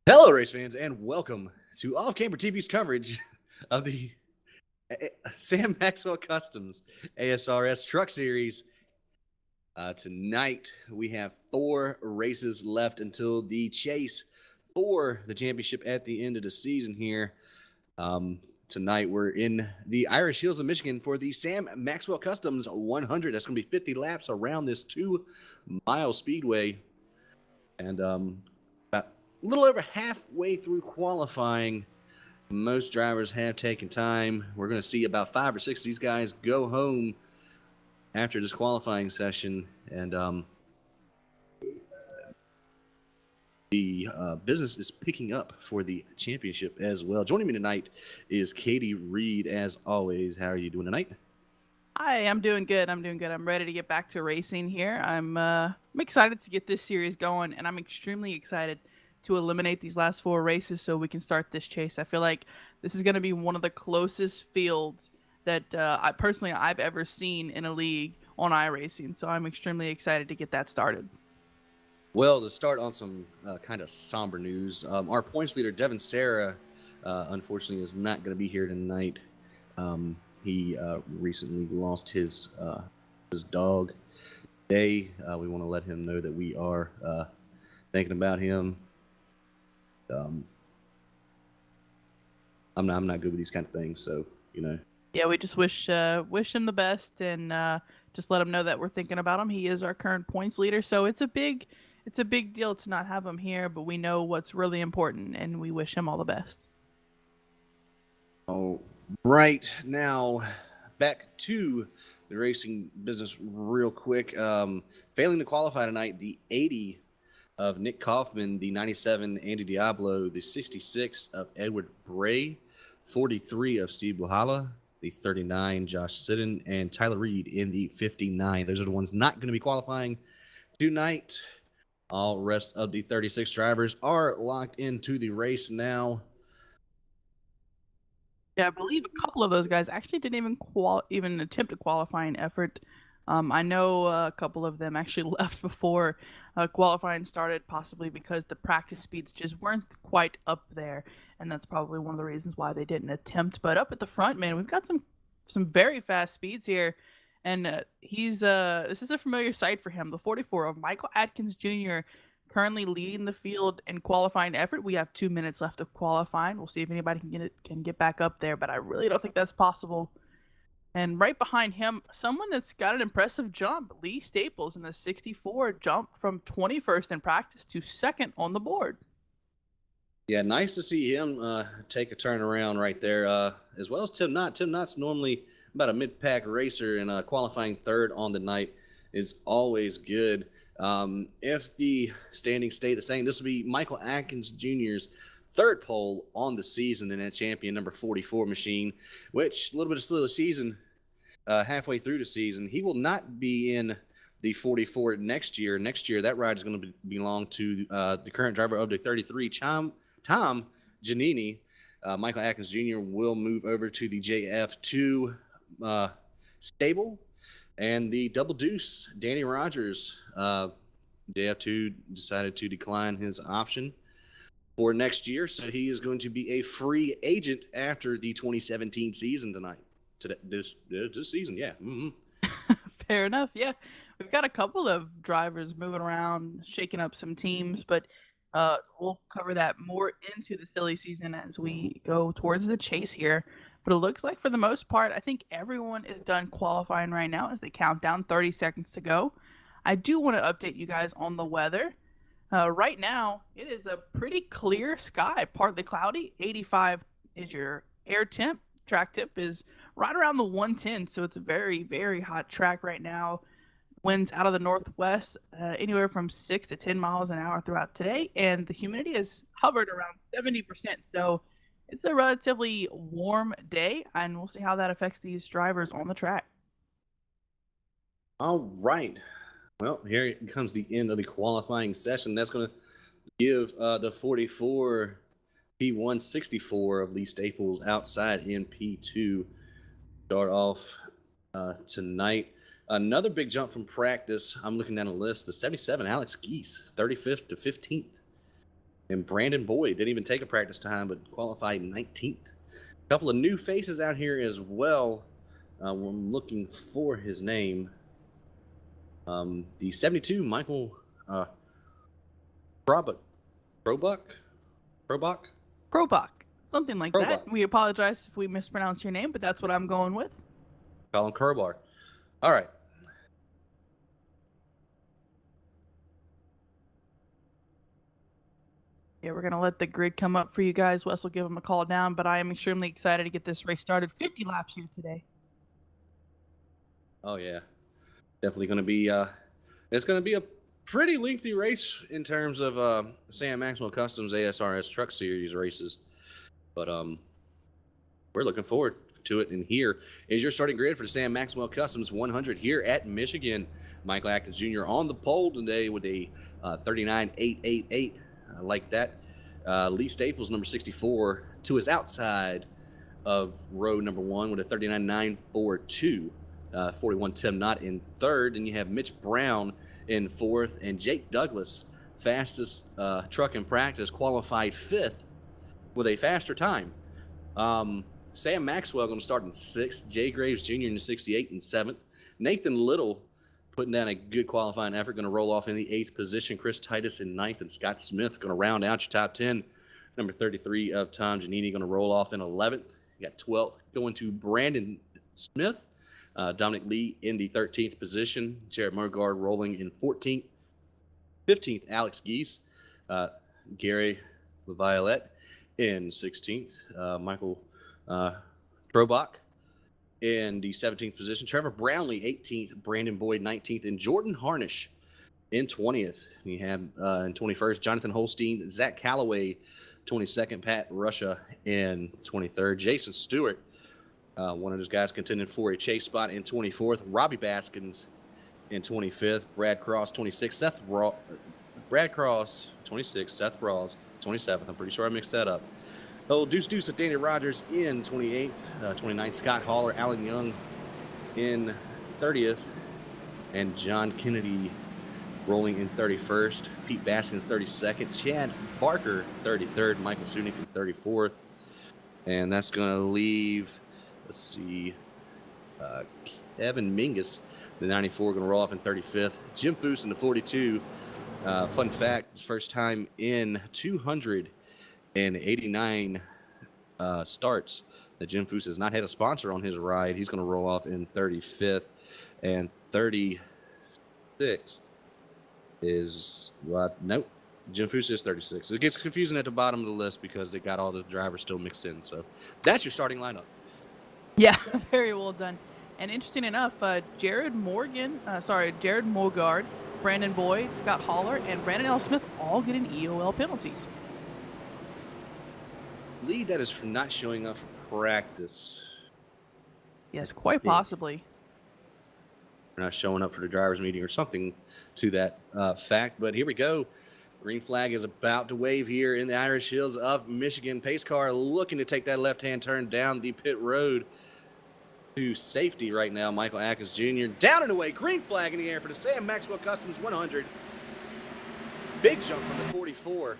Hello, race fans, and welcome to Off Camber TV's coverage of the Sam Maxwell Customs ASRS Truck Series. Tonight, we have 4 races left until the chase for the championship at the end of the season here. Tonight, we're in the Irish Hills of Michigan for the Sam Maxwell Customs 100. That's going to be 50 laps around this 2-mile speedway. And about a little over halfway through qualifying, most drivers have taken time. We're going to see about 5 or 6 of these guys go home after this qualifying session, and the business is picking up for the championship as well. Joining me tonight is Katie Reed, as always. How are you doing tonight? Hi, I'm doing good. I'm ready to get back to racing here. I'm excited to get this series going, and I'm extremely excited to eliminate these last 4 races so we can start this chase. I feel like this is going to be one of the closest fields that I've ever seen in a league on iRacing. So I'm extremely excited to get that started. Well, to start on some kind of somber news, our points leader, Devin Serra, unfortunately is not going to be here tonight. He recently lost his dog today. We want to let him know that we are thinking about him. I'm not good with these kind of things, so Yeah, we just wish him the best, and just let him know that we're thinking about him. He is our current points leader, so it's a big deal to not have him here, but we know what's really important, and we wish him all the best. All right, now back to the racing business real quick. Failing to qualify tonight, the 80 of Nick Kaufman, the 97 Andy Diablo, the 66 of Edward Bray, 43 of Steve Buhala, the 39 Josh Siddon, and Tyler Reed in the 59. Those are the ones not going to be qualifying tonight. All rest of the 36 drivers are locked into the race now. Yeah, I believe a couple of those guys actually didn't even attempt a qualifying effort. I know a couple of them actually left before qualifying started, possibly because the practice speeds just weren't quite up there, and that's probably one of the reasons why they didn't attempt. But up at the front, man, we've got some very fast speeds here, and this is a familiar sight for him. The 44 of Michael Atkins Jr. currently leading the field in qualifying effort. We have 2 minutes left of qualifying. We'll see if anybody can get back up there, but I really don't think that's possible. And right behind him, someone that's got an impressive jump, Lee Staples in the 64 jump from 21st in practice to 2nd on the board. Yeah, nice to see him take a turn around right there, as well as Tim Knott. Tim Knott's normally about a mid-pack racer, and qualifying 3rd on the night is always good. If the standings stay the same, this will be Michael Atkins Jr.'s 3rd pole on the season in that champion number 44 machine, which a little bit of slow season halfway through the season. He will not be in the 44 next year. Next year, that ride is going to belong to the current driver of the 33, Tom Giannini. Michael Atkins Jr. will move over to the JF2 stable, and the Double Deuce, Danny Rogers, JF2 decided to decline his option for next year, so he is going to be a free agent after the 2017 season tonight. This season, yeah. Mm-hmm. Fair enough. Yeah, we've got a couple of drivers moving around, shaking up some teams, but we'll cover that more into the silly season as we go towards the chase here. But it looks like for the most part, I think everyone is done qualifying right now as they count down 30 seconds to go. I do want to update you guys on the weather. Right now, it is a pretty clear sky, partly cloudy. 85 is your air temp. Track tip is right around the 110, so it's a very, very hot track right now. Winds out of the northwest, anywhere from 6 to 10 miles an hour throughout today, and the humidity has hovered around 70%. So it's a relatively warm day, and we'll see how that affects these drivers on the track. All right. Well, here comes the end of the qualifying session. That's going to give the 44 P164 of Lee Staples outside in P2 start off tonight. Another big jump from practice. I'm looking down the list. The 77 Alex Geese, 35th to 15th. And Brandon Boyd didn't even take a practice time, but qualified 19th. A couple of new faces out here as well. I'm looking for his name. The 72, Michael Probach, something like Probach. that. We apologize if we mispronounce your name, but that's what I'm going with. Colin Kerbar. All right. Yeah, we're going to let the grid come up for you guys. Wes will give them a call down, but I am extremely excited to get this race started. 50 laps here today. Oh, yeah. Definitely going to be it's going to be a pretty lengthy race in terms of Sam Maxwell Customs ASRS Truck Series races. But we're looking forward to it. And here is your starting grid for the Sam Maxwell Customs 100 here at Michigan. Michael Atkins Jr. on the pole today with a 39.888. I like that. Lee Staples, number 64, to his outside of row number 1 with a 39.942. 41 Tim Knott in third. And you have Mitch Brown in fourth. And Jake Douglas, fastest truck in practice, qualified fifth with a faster time. Sam Maxwell going to start in sixth. Jay Graves Jr. in the 68 in seventh. Nathan Little putting down a good qualifying effort, going to roll off in the 8th position. Chris Titus in 9th, and Scott Smith going to round out your top 10. Number 33 of Tom Giannini going to roll off in 11th. You got 12th going to Brandon Smith. Dominic Lee in the 13th position. Jared Murgard rolling in 14th. 15th, Alex Geese. Gary LaViolette in 16th. Michael Trobach in the 17th position. Trevor Brownlee, 18th. Brandon Boyd, 19th. And Jordan Harnish in 20th. You have in 21st, Jonathan Holstein, Zach Calloway, 22nd. Pat Russia in 23rd. Jason Stewart, one of those guys contending for a chase spot in 24th. Robbie Baskins in 25th. Brad Cross, 26th. Brad Cross, 26th. Seth Rawls, 27th. I'm pretty sure I mixed that up. Oh, Deuce with Danny Rogers in 28th. 29th, Scott Haller, Alan Young in 30th. And John Kennedy rolling in 31st. Pete Baskins, 32nd. Chad Barker, 33rd. Michael Sunick in 34th. And that's going to leave, let's see, Kevin Mingus, the 94, going to roll off in 35th. Jim Foose in the 42. Fun fact, his first time in 289 starts that Jim Foose has not had a sponsor on his ride. He's going to roll off in 35th. And 36th is, nope, Jim Foose is 36. It gets confusing at the bottom of the list because they got all the drivers still mixed in. So that's your starting lineup. Yeah, very well done. And interesting enough, Jared Morgard, Brandon Boyd, Scott Haller, and Brandon L. Smith all getting EOL penalties. Lead that is for not showing up for practice. Yes, quite possibly. Not showing up for the drivers' meeting or something to that fact. But here we go. Green flag is about to wave here in the Irish Hills of Michigan. Pace car looking to take that left-hand turn down the pit road to safety right now. Michael Atkins Jr. down and away. Green flag in the air for the Sam Maxwell Customs 100. Big jump from the 44.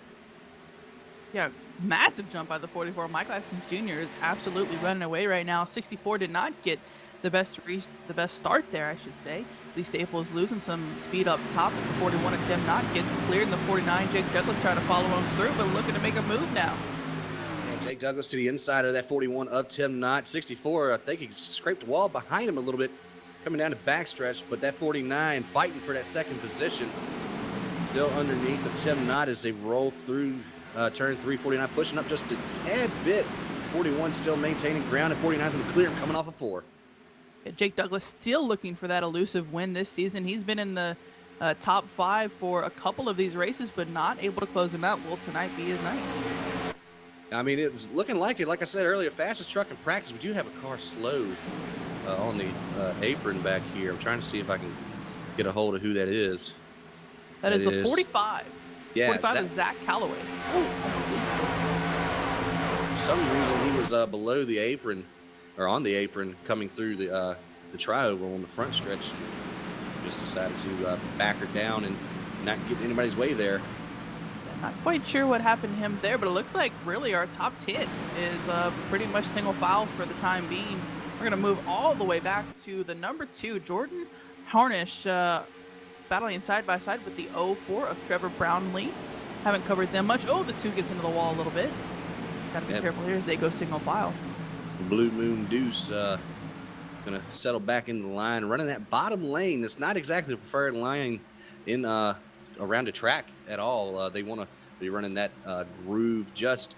Yeah, massive jump by the 44. Michael Atkins Jr. is absolutely running away right now. 64 did not get the best start there, I should say. Lee Staples losing some speed up top. The 41 of Tim Knott gets cleared, and the 49 Jake Douglas trying to follow him through, but looking to make a move now. And Jake Douglas to the inside of that 41 of Tim Knott. 64, I think he scraped the wall behind him a little bit, coming down the backstretch, but that 49 fighting for that second position. Still underneath of Tim Knott as they roll through turn 349, pushing up just a tad bit. 41 still maintaining ground, and 49 is going to clear him coming off of 4. Jake Douglas still looking for that elusive win this season. He's been in the top 5 for a couple of these races, but not able to close them out. Will tonight be his night? I mean, it was looking like it. Like I said earlier, fastest truck in practice. We do have a car slowed on the apron back here. I'm trying to see if I can get a hold of who that is. That is the 45. Yeah, 45 is Zach Calloway. For some reason, he was below the apron, or on the apron, coming through the tri-oval on the front stretch. Just decided to back her down and not get anybody's way there. Not quite sure what happened to him there, but it looks like really our top 10 is pretty much single file for the time being. We're going to move all the way back to the number 2, Jordan Harnish, battling side by side with the 04 of Trevor Brownlee. Haven't covered them much. Oh, the 2 gets into the wall a little bit. Got to be careful here as they go single file. Blue Moon Deuce going to settle back into the line, running that bottom lane. That's not exactly the preferred line in around the track at all. They want to be running that groove just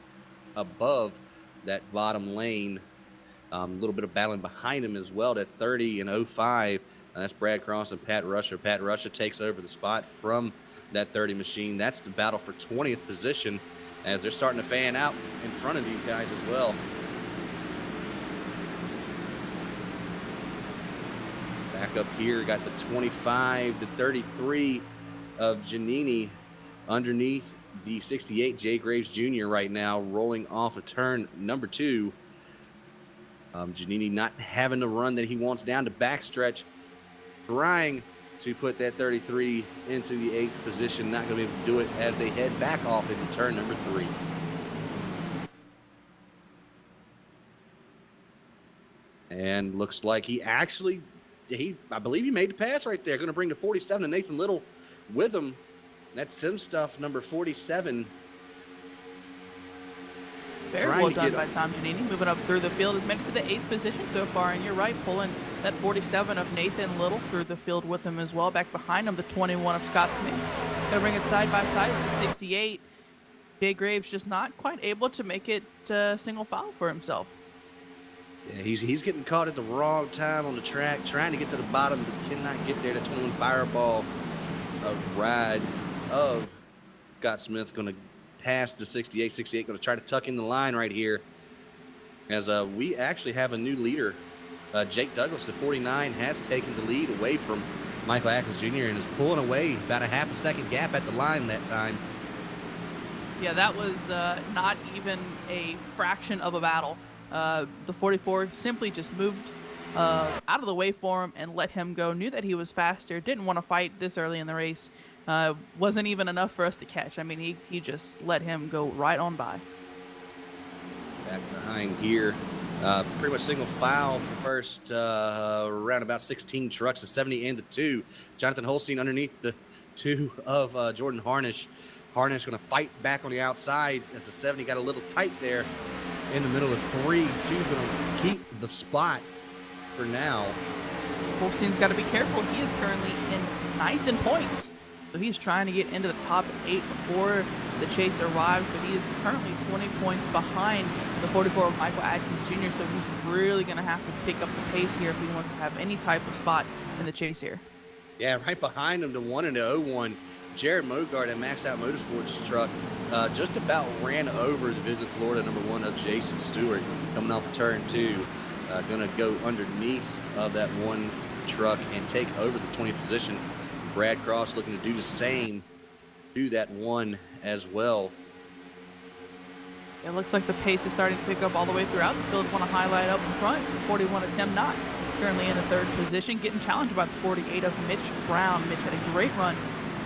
above that bottom lane. A little bit of battling behind him as well. That 30 and 05. That's Brad Cross and Pat Rusher. Pat Rusher takes over the spot from that 30 machine. That's the battle for 20th position as they're starting to fan out in front of these guys as well. Back up here, got the 25 to 33 of Giannini underneath the 68 Jay Graves Jr. right now, rolling off of turn number 2. Giannini not having the run that he wants down the backstretch, trying to put that 33 into the 8th position. Not going to be able to do it as they head back off into turn number 3. And looks like I believe he made the pass right there. Going to bring the 47 to Nathan Little with him. That's Sim Stuff, number 47. Very well done by Tom Giannini. Moving up through the field, has made it to the 8th position so far. And you're right, pulling that 47 of Nathan Little through the field with him as well. Back behind him, the 21 of Scott Smith. Going to bring it side by side with the 68. Jay Graves just not quite able to make it single file for himself. Yeah, he's getting caught at the wrong time on the track, trying to get to the bottom, but cannot get there. That 21 Fireball ride of Scott Smith going to pass the 68. 68 going to try to tuck in the line right here. As we actually have a new leader. Jake Douglas, the 49, has taken the lead away from Michael Atkins Jr. and is pulling away about a half a second gap at the line that time. Yeah, that was not even a fraction of a battle. The 44 simply just moved out of the way for him and let him go. Knew that he was faster, didn't want to fight this early in the race. Wasn't even enough for us to catch. I mean, he just let him go right on by. Back behind here, pretty much single file for the first around about 16 trucks, the 70 and the 2. Jonathan Holstein underneath the 2 of Jordan Harnish. Harnish going to fight back on the outside as the 70 got a little tight there in the middle of 3. 2's going to keep the spot for now. Holstein's got to be careful. He is currently in 9th in points. So he's trying to get into the top 8 before the chase arrives, but he is currently 20 points behind the 44 of Michael Atkins Jr., so he's really going to have to pick up the pace here if he wants to have any type of spot in the chase here. Yeah, right behind him, the 1 and the 01, Jared Mogart at Maxed Out Motorsports truck just about ran over the Visit Florida number 1 of Jason Stewart coming off of turn 2. Going to go underneath of that 1 truck and take over the 20th position. Brad Cross looking to do the same to that 1 as well. It looks like the pace is starting to pick up all the way throughout the field. Want to highlight up in front, the 41 of Tim Knott, currently in the 3rd position, getting challenged by the 48 of Mitch Brown. Mitch had a great run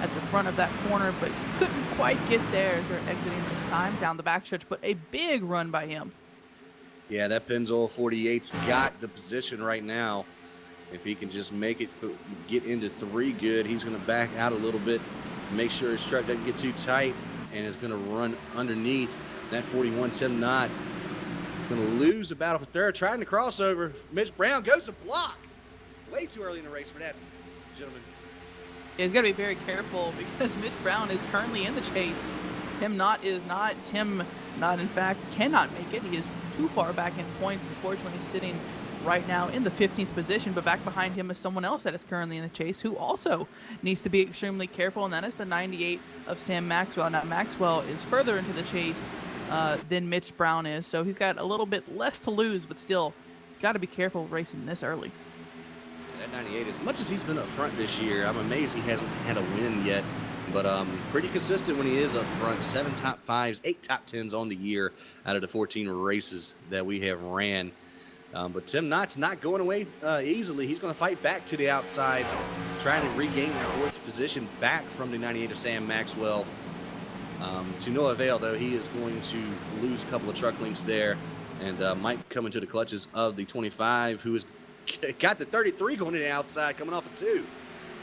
at the front of that corner, but couldn't quite get there as they're exiting this time down the backstretch, but a big run by him. Yeah, that Pennzoil 48's got the position right now. If he can just make it get into 3 good, he's going to back out a little bit, make sure his truck doesn't get too tight, and is going to run underneath that 41 Tim Knott. Going to lose the battle for 3rd, trying to crossover. Mitch Brown goes to block. Way too early in the race for that, gentlemen. Yeah, he's got to be very careful because Mitch Brown is currently in the chase. Tim Knott is not. Tim Knott, in fact, cannot make it. He is too far back in points. Unfortunately, he's sitting right now in the 15th position, but back behind him is someone else that is currently in the chase who also needs to be extremely careful, and that is the 98 of Sam Maxwell. Now, Maxwell is further into the chase than Mitch Brown is, so he's got a little bit less to lose, but still, he's got to be careful racing this early. That 98, as much as he's been up front this year, I'm amazed he hasn't had a win yet, but pretty consistent when he is up front. 7 top 5s, 8 top 10s on the year out of the 14 races that we have ran. But Tim Knott's not going away easily. He's going to fight back to the outside, trying to regain that 4th position back from the 98 of Sam Maxwell. To no avail, though. He is going to lose a couple of truck links there and might come into the clutches of the 25, who has got the 33 going in the outside, coming off a 2.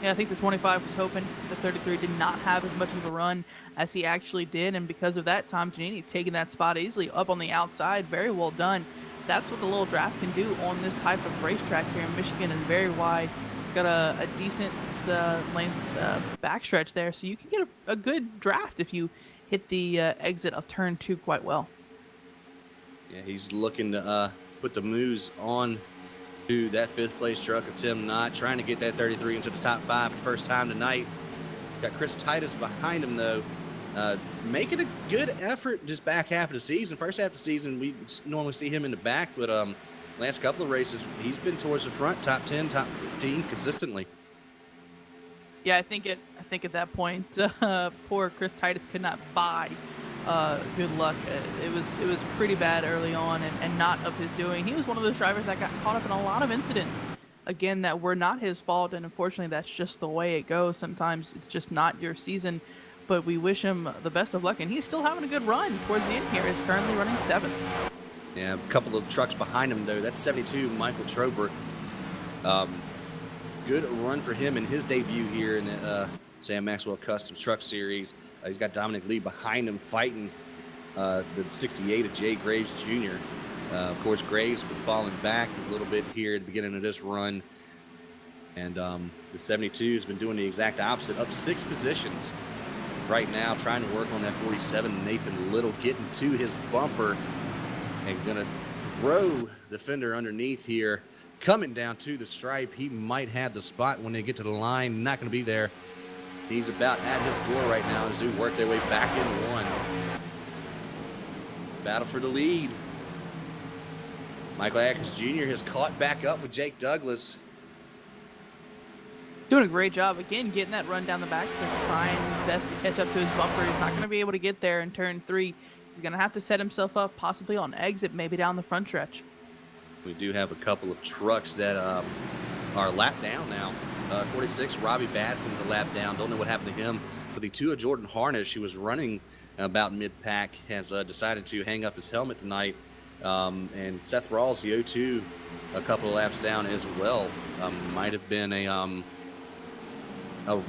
Yeah, I think the 25 was hoping. The 33 did not have as much of a run as he actually did, and because of that, Tom Giannini taking that spot easily up on the outside. Very well done. That's what the little draft can do on this type of racetrack here in Michigan. Is very wide. It's got a decent length backstretch there, so you can get a good draft if you hit the exit of turn 2 quite well. Yeah, he's looking to put the moves on to that 5th place truck of Tim Knott, trying to get that 33 into the top 5 for the first time tonight. Got Chris Titus behind him, though, making a good effort just back half of the season. First half of the season, we normally see him in the back, but last couple of races, he's been towards the front, top 10, top 15 consistently. Yeah, I think at that point, poor Chris Titus could not buy good luck. It was pretty bad early on, and not of his doing. He was one of those drivers that got caught up in a lot of incidents, again, that were not his fault, and unfortunately that's just the way it goes. Sometimes it's just not your season, but we wish him the best of luck, and he's still having a good run towards the end here. He's currently running 7th. Yeah, a couple of trucks behind him, though. That's 72, Michael Trober. Good run for him in his debut here in the Sam Maxwell Customs Truck Series. He's got Dominic Lee behind him fighting the 68 of Jay Graves Jr. Of course, Graves been falling back a little bit here at the beginning of this run. And the 72 has been doing the exact opposite, up 6 positions right now, trying to work on that 47. Nathan Little getting to his bumper and going to throw the fender underneath here. Coming down to the stripe, he might have the spot when they get to the line. Not going to be there. He's about at his door right now as they work their way back in 1. Battle for the lead. Michael Atkins Jr. has caught back up with Jake Douglas. Doing a great job, again, getting that run down the back, trying his best to catch up to his bumper. He's not going to be able to get there in turn 3. He's going to have to set himself up, possibly on exit, maybe down the front stretch. We do have a couple of trucks that are lap down now. 46, Robbie Baskins a lap down. Don't know what happened to him. But the 2 of Jordan Harnish, who was running about mid-pack, has decided to hang up his helmet tonight. And Seth Rawls, the 02, a couple of laps down as well. Might have been a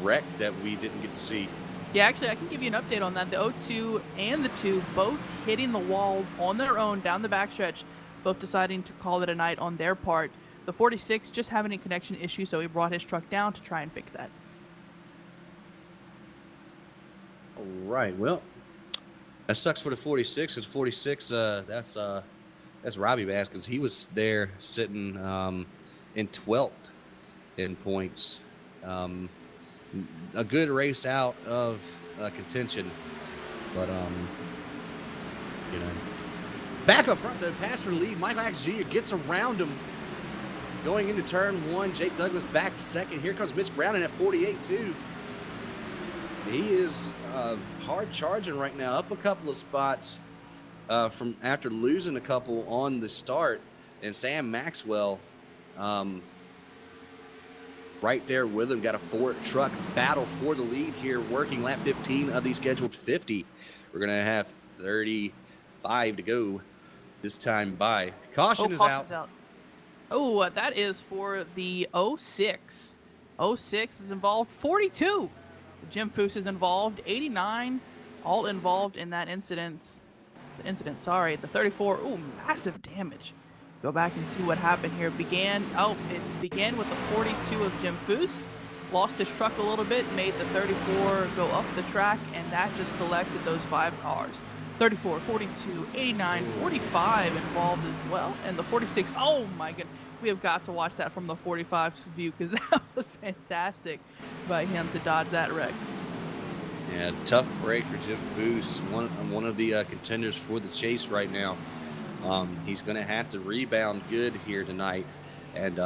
wreck that we didn't get to see. Yeah, actually, I can give you an update on that. The 02 and the 2 both hitting the wall on their own down the backstretch, both deciding to call it a night on their part. The 46 just having a connection issue, so he brought his truck down to try and fix that. All right, well, that sucks for the 46. Because 46, that's Robbie Baskins. He was there sitting in 12th in points. A good race out of contention, but back up front, though, pass for the lead. Michael Atkins Jr. gets around him going into turn 1. Jake Douglas back to 2nd. Here comes Mitch Brown in at 48 too. He is hard charging right now, up a couple of spots from after losing a couple on the start. And Sam Maxwell right there with him, got a 4 truck battle for the lead here, working lap 15 of the scheduled 50. We're going to have 35 to go this time by. Caution is out. Oh, that is for the 06. 06 is involved. 42. Jim Foose is involved. 89, all involved in that incident. The 34. Ooh, massive damage. Go back and see what happened here. It began with the 42 of Jim Foose. Lost his truck a little bit, made the 34 go up the track, and that just collected those 5 cars. 34, 42, 89, 45 involved as well. And the 46, oh my goodness. We have got to watch that from the 45's view, because that was fantastic by him to dodge that wreck. Yeah, tough break for Jim Foose, one of the contenders for the chase right now. He's going to have to rebound good here tonight and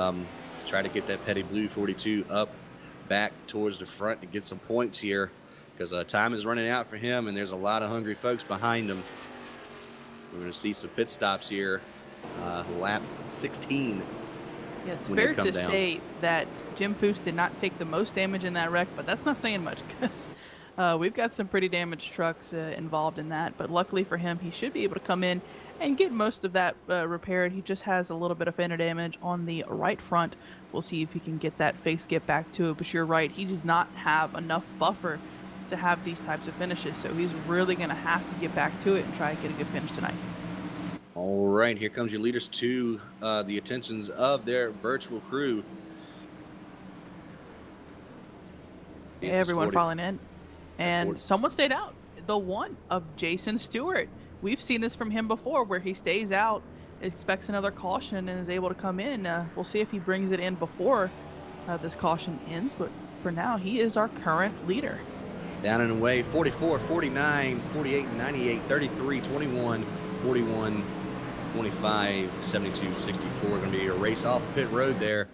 try to get that Petty Blue 42 up back towards the front to get some points here, because time is running out for him, and there's a lot of hungry folks behind him. We're going to see some pit stops here, lap 16. Yeah, it's fair to say that Jim Foose did not take the most damage in that wreck, but that's not saying much, because We've got some pretty damaged trucks involved in that, but luckily for him, he should be able to come in and get most of that repaired. He just has a little bit of fender damage on the right front. We'll see if he can get that fixed, get back to it. But you're right, he does not have enough buffer to have these types of finishes, so he's really going to have to get back to it and try and get a good finish tonight. All right, here comes your leaders to the attentions of their virtual crew. Everyone falling in. And someone stayed out. The one of Jason Stewart. We've seen this from him before where he stays out, expects another caution, and is able to come in. We'll see if he brings it in before this caution ends, but for now, he is our current leader. Down and away, 44, 49, 48, 98, 33, 21, 41, 25, 72, 64. Going to be a race off pit road there.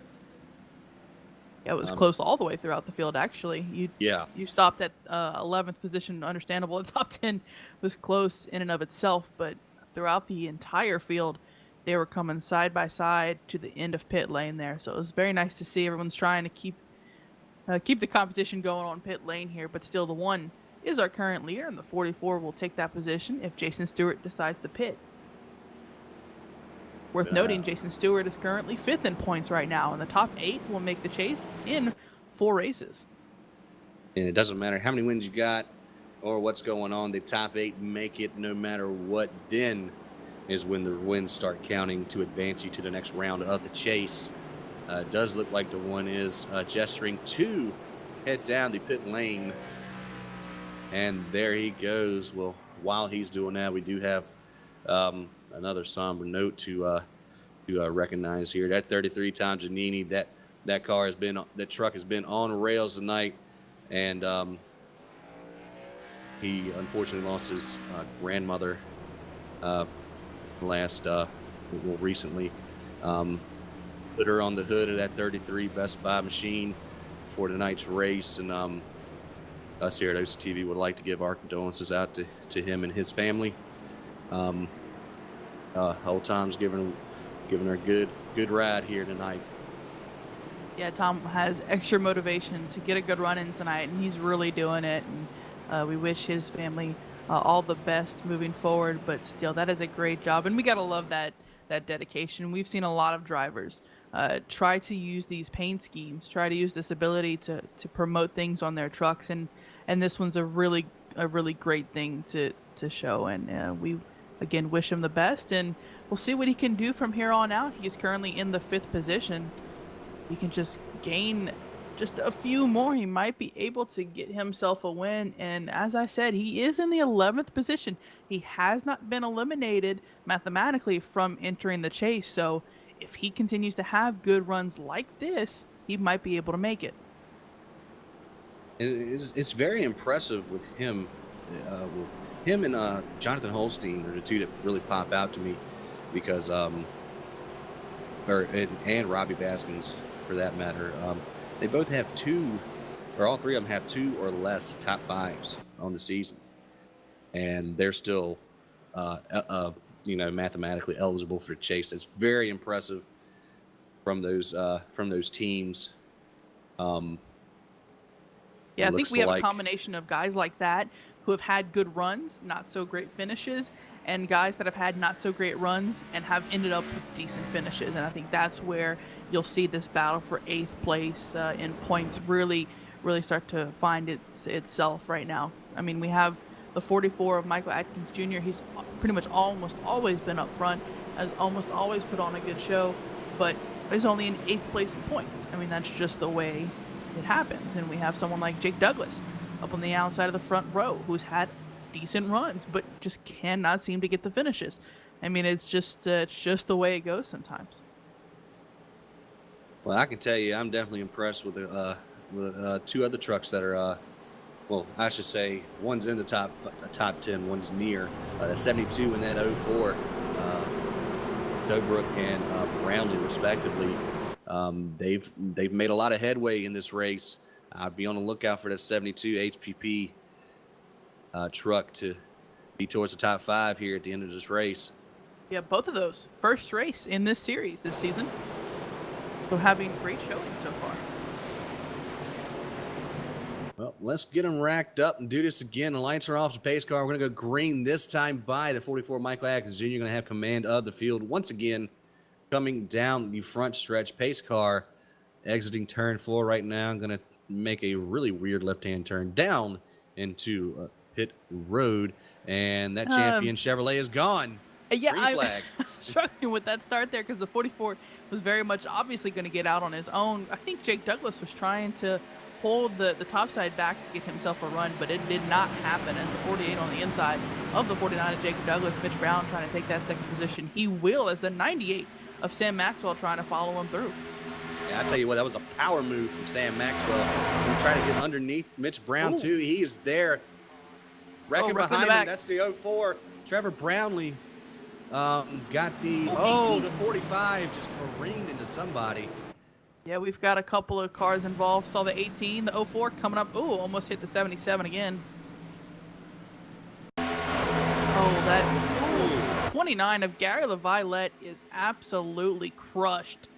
Yeah, it was close all the way throughout the field, actually. You stopped at 11th position, understandable. The top 10 was close in and of itself, but throughout the entire field, they were coming side by side to the end of pit lane there. So it was very nice to see everyone's trying to keep the competition going on pit lane here, but still the one is our current leader, and the 44 will take that position if Jason Stewart decides to pit. Worth noting, Jason Stewart is currently 5th in points right now, and the top 8 will make the chase in 4 races. And it doesn't matter how many wins you got or what's going on, the top 8 make it no matter what. Then is when the wins start counting to advance you to the next round of the chase. It does look like the one is gesturing to head down the pit lane. And there he goes. Well, while he's doing that, we do have another somber note to recognize here. That 33 Tom Giannini, that truck has been on rails tonight, and he unfortunately lost his grandmother recently. Put her on the hood of that 33 Best Buy machine for tonight's race, and us here at OCTV would like to give our condolences out to him and his family. Whole Tom's giving her a good ride here tonight. Yeah, Tom has extra motivation to get a good run in tonight, and he's really doing it. And we wish his family all the best moving forward. But still, that is a great job, and we gotta love that dedication. We've seen a lot of drivers try to use these paint schemes, try to use this ability to promote things on their trucks, and this one's a really great thing to show. And we again wish him the best, and we'll see what he can do from here on out. He's currently in the 5th position. He can just gain just a few more. He might be able to get himself a win. And as I said, he is in the 11th position. He has not been eliminated mathematically from entering the chase. So if he continues to have good runs like this, he might be able to make it. It's very impressive with him. Him and Jonathan Holstein are the two that really pop out to me, because and Robbie Baskins for that matter. They both have all three of them have 2 or less top 5s on the season, and they're still mathematically eligible for the chase. That's very impressive from those teams. Yeah, I think we have a combination of guys like that who have had good runs, not so great finishes, and guys that have had not so great runs and have ended up with decent finishes. And I think that's where you'll see this battle for 8th place in points really start to find itself right now. I mean, we have the 44 of Michael Atkins Jr. He's pretty much almost always been up front, has almost always put on a good show, but is only in 8th place in points. I mean, that's just the way it happens. And we have someone like Jake Douglas up on the outside of the front row who's had decent runs but just cannot seem to get the finishes. I mean, it's just the way it goes sometimes. Well, I can tell you, I'm definitely impressed with the 2 other trucks that are well, I should say one's in the top 10, one's near. The 72 and that 04, Dobrook and Brownlee respectively. They've made a lot of headway in this race. I'd be on the lookout for that 72 HPP truck to be towards the top 5 here at the end of this race. Yeah, both of those first race in this series this season, so having great showing so far. Well, Well, let's get them racked up and do this again. The lights are off the pace car. We're going to go green this time by the 44 Michael Atkins Jr. Going to have command of the field once again, coming down the front stretch. Pace car exiting turn 4 right now. Going to make a really weird left-hand turn down into pit road, and that champion Chevrolet is gone. Yeah, Green flag. I'm struggling with that start there because the 44 was very much obviously going to get out on his own. I think Jake Douglas was trying to hold the top side back to get himself a run, but it did not happen as the 48 on the inside of the 49 of Jacob Douglas. Mitch Brown trying to take that second position. He will as the 98 of Sam Maxwell trying to follow him through. Yeah, I tell you what, that was a power move from Sam Maxwell. He tried to get underneath Mitch Brown, too. He is there. Wrecking behind him. That's the 04. Trevor Brownlee got the, the 45 just careened into somebody. Yeah, we've got a couple of cars involved. Saw the 18, the 04 coming up. Ooh, almost hit the 77 again. Oh, that 29 of Gary LaViolette is absolutely crushed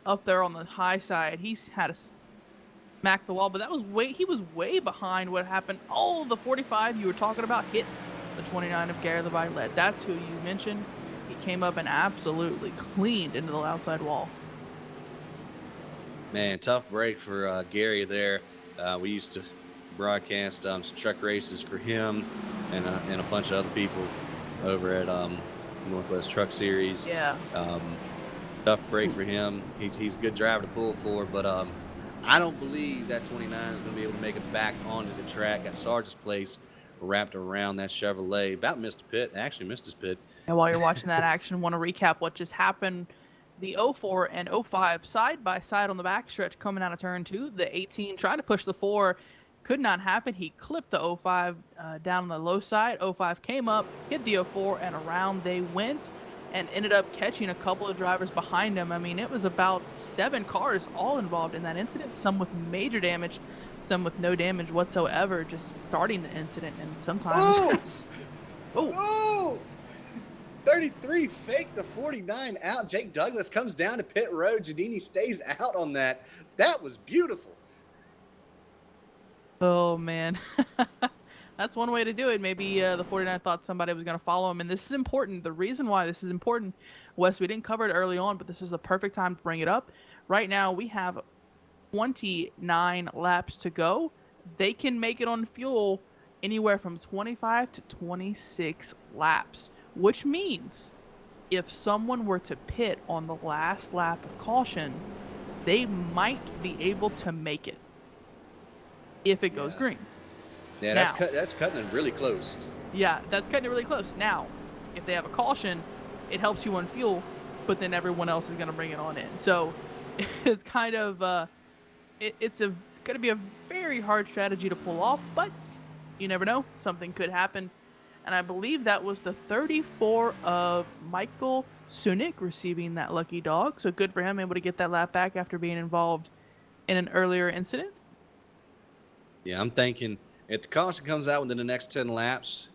up there on the high side. He's had to smack the wall, but that was he was way behind what happened. Oh, the 45 you were talking about hit the 29 of Gary LaViolette. That's who you mentioned. He came up and absolutely cleaned into the outside wall. Man, tough break for Gary there. We used to broadcast some truck races for him and a bunch of other people over at Northwest Truck Series. Yeah. Tough break for him. He's a good driver to pull for, but I don't believe that 29 is going to be able to make it back onto the track. Got Sarge's place wrapped around that Chevrolet. About missed a pit. Actually missed his pit. And while you're watching that action, want to recap what just happened. The 04 and 05 side by side on the backstretch coming out of turn 2. The 18 trying to push the 4. Could not happen. He clipped the 05 down on the low side. 05 came up, hit the 04, and around they went and ended up catching a couple of drivers behind him. I mean, it was about 7 cars all involved in that incident, some with major damage, some with no damage whatsoever, just starting the incident. And sometimes... Oh! 33 faked the 49 out. Jake Douglas comes down to pit road. Giannini stays out on that. That was beautiful. Oh, man. That's one way to do it. Maybe the 49 thought somebody was going to follow him. And this is important. The reason why this is important, Wes, we didn't cover it early on, but this is the perfect time to bring it up. Right now, we have 29 laps to go. They can make it on fuel anywhere from 25 to 26 laps. Which means if someone were to pit on the last lap of caution, they might be able to make it if it goes green. Yeah, now, that's cutting it really close. Yeah, that's cutting it really close. Now, if they have a caution, it helps you on fuel, but then everyone else is going to bring it on in. So it's kind of it's going to be a very hard strategy to pull off, but you never know. Something could happen. And I believe that was the 34 of Michael Sunick receiving that lucky dog. So good for him, able to get that lap back after being involved in an earlier incident. Yeah, I'm thinking if the caution comes out within the next 10 laps,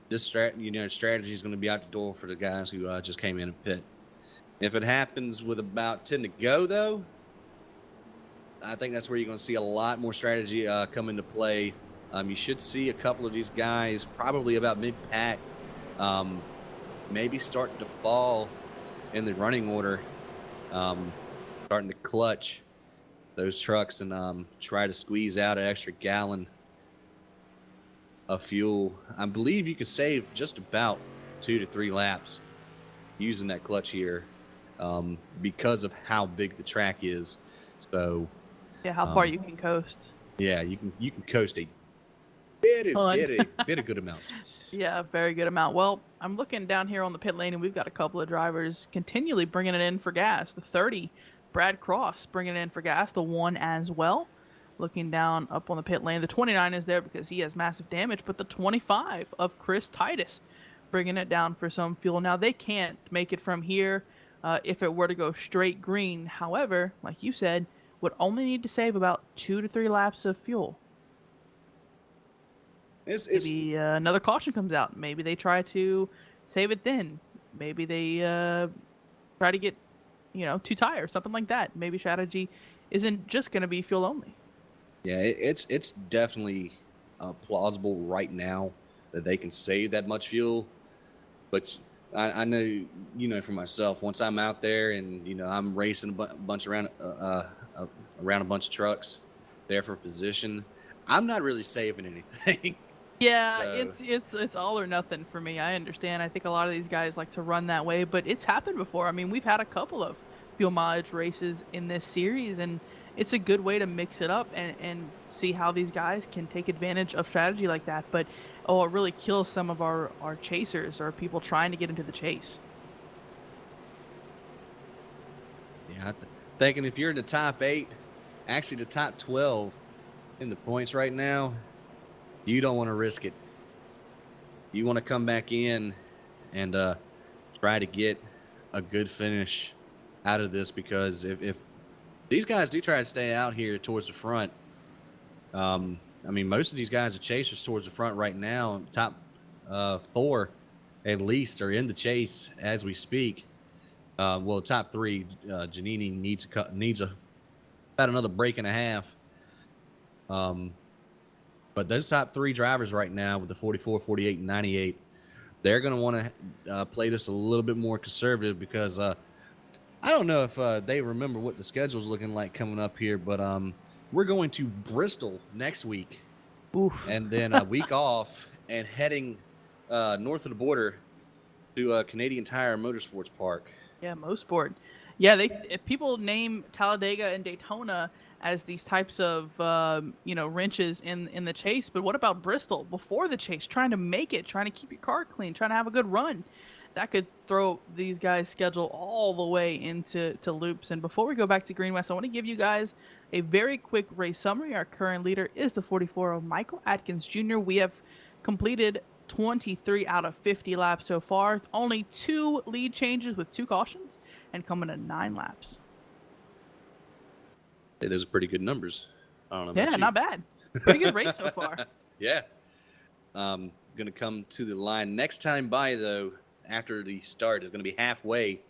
this strategy is going to be out the door for the guys who just came in and pit. If it happens with about 10 to go, though, I think that's where you're going to see a lot more strategy come into play. You should see a couple of these guys probably about mid-pack maybe starting to fall in the running order, starting to clutch those trucks and try to squeeze out an extra gallon of fuel. I believe you could save just about 2 to 3 laps using that clutch here because of how big the track is. So yeah, how far you can coast. Yeah, you can coast a very good amount. Yeah, very good amount. Well, I'm looking down here on the pit lane, and we've got a couple of drivers continually bringing it in for gas. The 30, Brad Cross, bringing it in for gas. The 1 as well. Looking down up on the pit lane. The 29 is there because he has massive damage, but the 25 of Chris Titus bringing it down for some fuel. Now, they can't make it from here if it were to go straight green. However, like you said, would only need to save about 2 to 3 laps of fuel. Maybe another caution comes out. Maybe they try to save it then. Maybe they try to get, 2 tires, something like that. Maybe strategy isn't just going to be fuel only. Yeah, it's definitely plausible right now that they can save that much fuel. But I know, for myself, once I'm out there and I'm racing a bunch around a bunch of trucks there for position, I'm not really saving anything. Yeah, So it's all or nothing for me. I understand. I think a lot of these guys like to run that way, but it's happened before. I mean, we've had a couple of fuel mileage races in this series, and it's a good way to mix it up and see how these guys can take advantage of strategy like that. But oh, it really kills some of our chasers or people trying to get into the chase. yeah, thinking if you're in the top 8, actually the top 12 in the points right now, you don't want to risk it. You want to come back in and try to get a good finish out of this, because if these guys do try to stay out here towards the front, I mean, most of these guys are chasers towards the front right now. Top 4 at least are in the chase as we speak. Well, top 3, Giannini needs about another break and a half. But those top 3 drivers right now with the 44, 48, and 98, they're going to want to play this a little bit more conservative, because I don't know if they remember what the schedule's looking like coming up here, but we're going to Bristol next week. Oof. And then a week off and heading north of the border to Canadian Tire Motorsports Park. Yeah, Mosport. Yeah, if people name Talladega and Daytona as these types of wrenches in the chase, but what about Bristol before the chase? Trying to make it, trying to keep your car clean, trying to have a good run. That could throw these guys' schedule all the way into loops. And before we go back to Green West, I want to give you guys a very quick race summary. Our current leader is the 44 of Michael Atkins Jr. We have completed 23 out of 50 laps so far. Only 2 lead changes with 2 cautions and coming to 9 laps. Hey, those are pretty good numbers. I don't know about Yeah, you. not bad. Pretty good race so far. Yeah. Going to come to the line next time by, though, after the start is going to be halfway.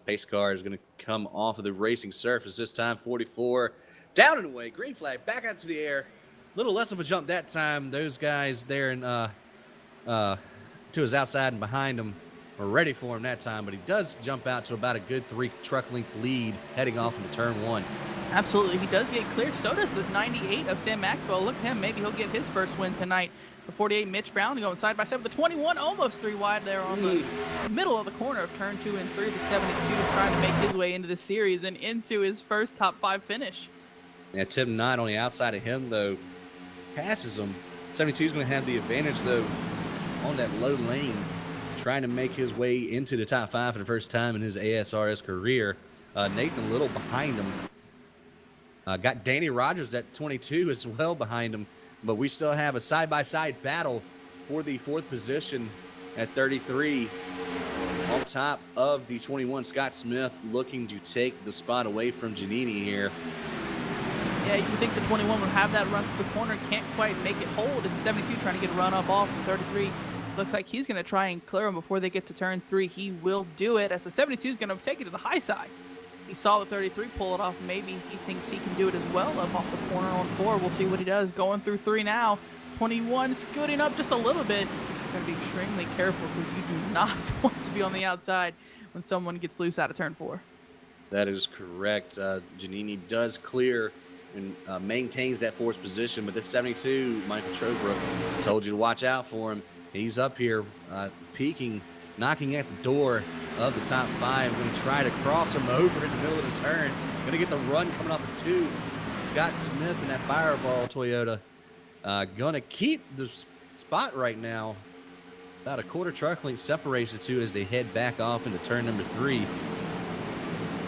Pace car is going to come off of the racing surface this time. 44 down and away. Green flag back out to the air. A little less of a jump that time. Those guys there in to his outside and behind him are ready for him that time, but he does jump out to about a good 3 truck length lead heading off into turn 1. Absolutely. He does get cleared. So does the 98 of Sam Maxwell. Look at him. Maybe he'll get his first win tonight. The 48 Mitch Brown going side by side with the 21, almost 3 wide there on the middle of the corner of turn 2 and 3. The 72 trying to make his way into the series and into his first top 5 finish. Yeah, Tim Knott on the outside of him, though, passes him. 72 is going to have the advantage, though, on that low lane, trying to make his way into the top 5 for the first time in his ASRS career. Nathan Little behind him. Got Danny Rogers at 22 as well behind him. But we still have a side-by-side battle for the 4th position at 33. On top of the 21, Scott Smith looking to take the spot away from Giannini here. Yeah, you think the 21 would have that run through the corner. Can't quite make it hold. It's 72 trying to get a run up off. 33 looks like he's going to try and clear him before they get to turn 3. He will do it as the 72 is going to take it to the high side. He saw the 33 pull it off. Maybe he thinks he can do it as well up off the corner on 4. We'll see what he does. Going through 3 now. 21 scooting up just a little bit. Got to be extremely careful because you do not want to be on the outside when someone gets loose out of turn 4. That is correct. Giannini does clear and maintains that 4th position, but this 72, Michael Trowbrook, told you to watch out for him. He's up here peeking, knocking at the door of the top 5. Going to try to cross him over in the middle of the turn. Going to get the run coming off of 2. Scott Smith in that Fireball Toyota going to keep the spot right now. About a quarter truck length separates the 2 as they head back off into turn number 3.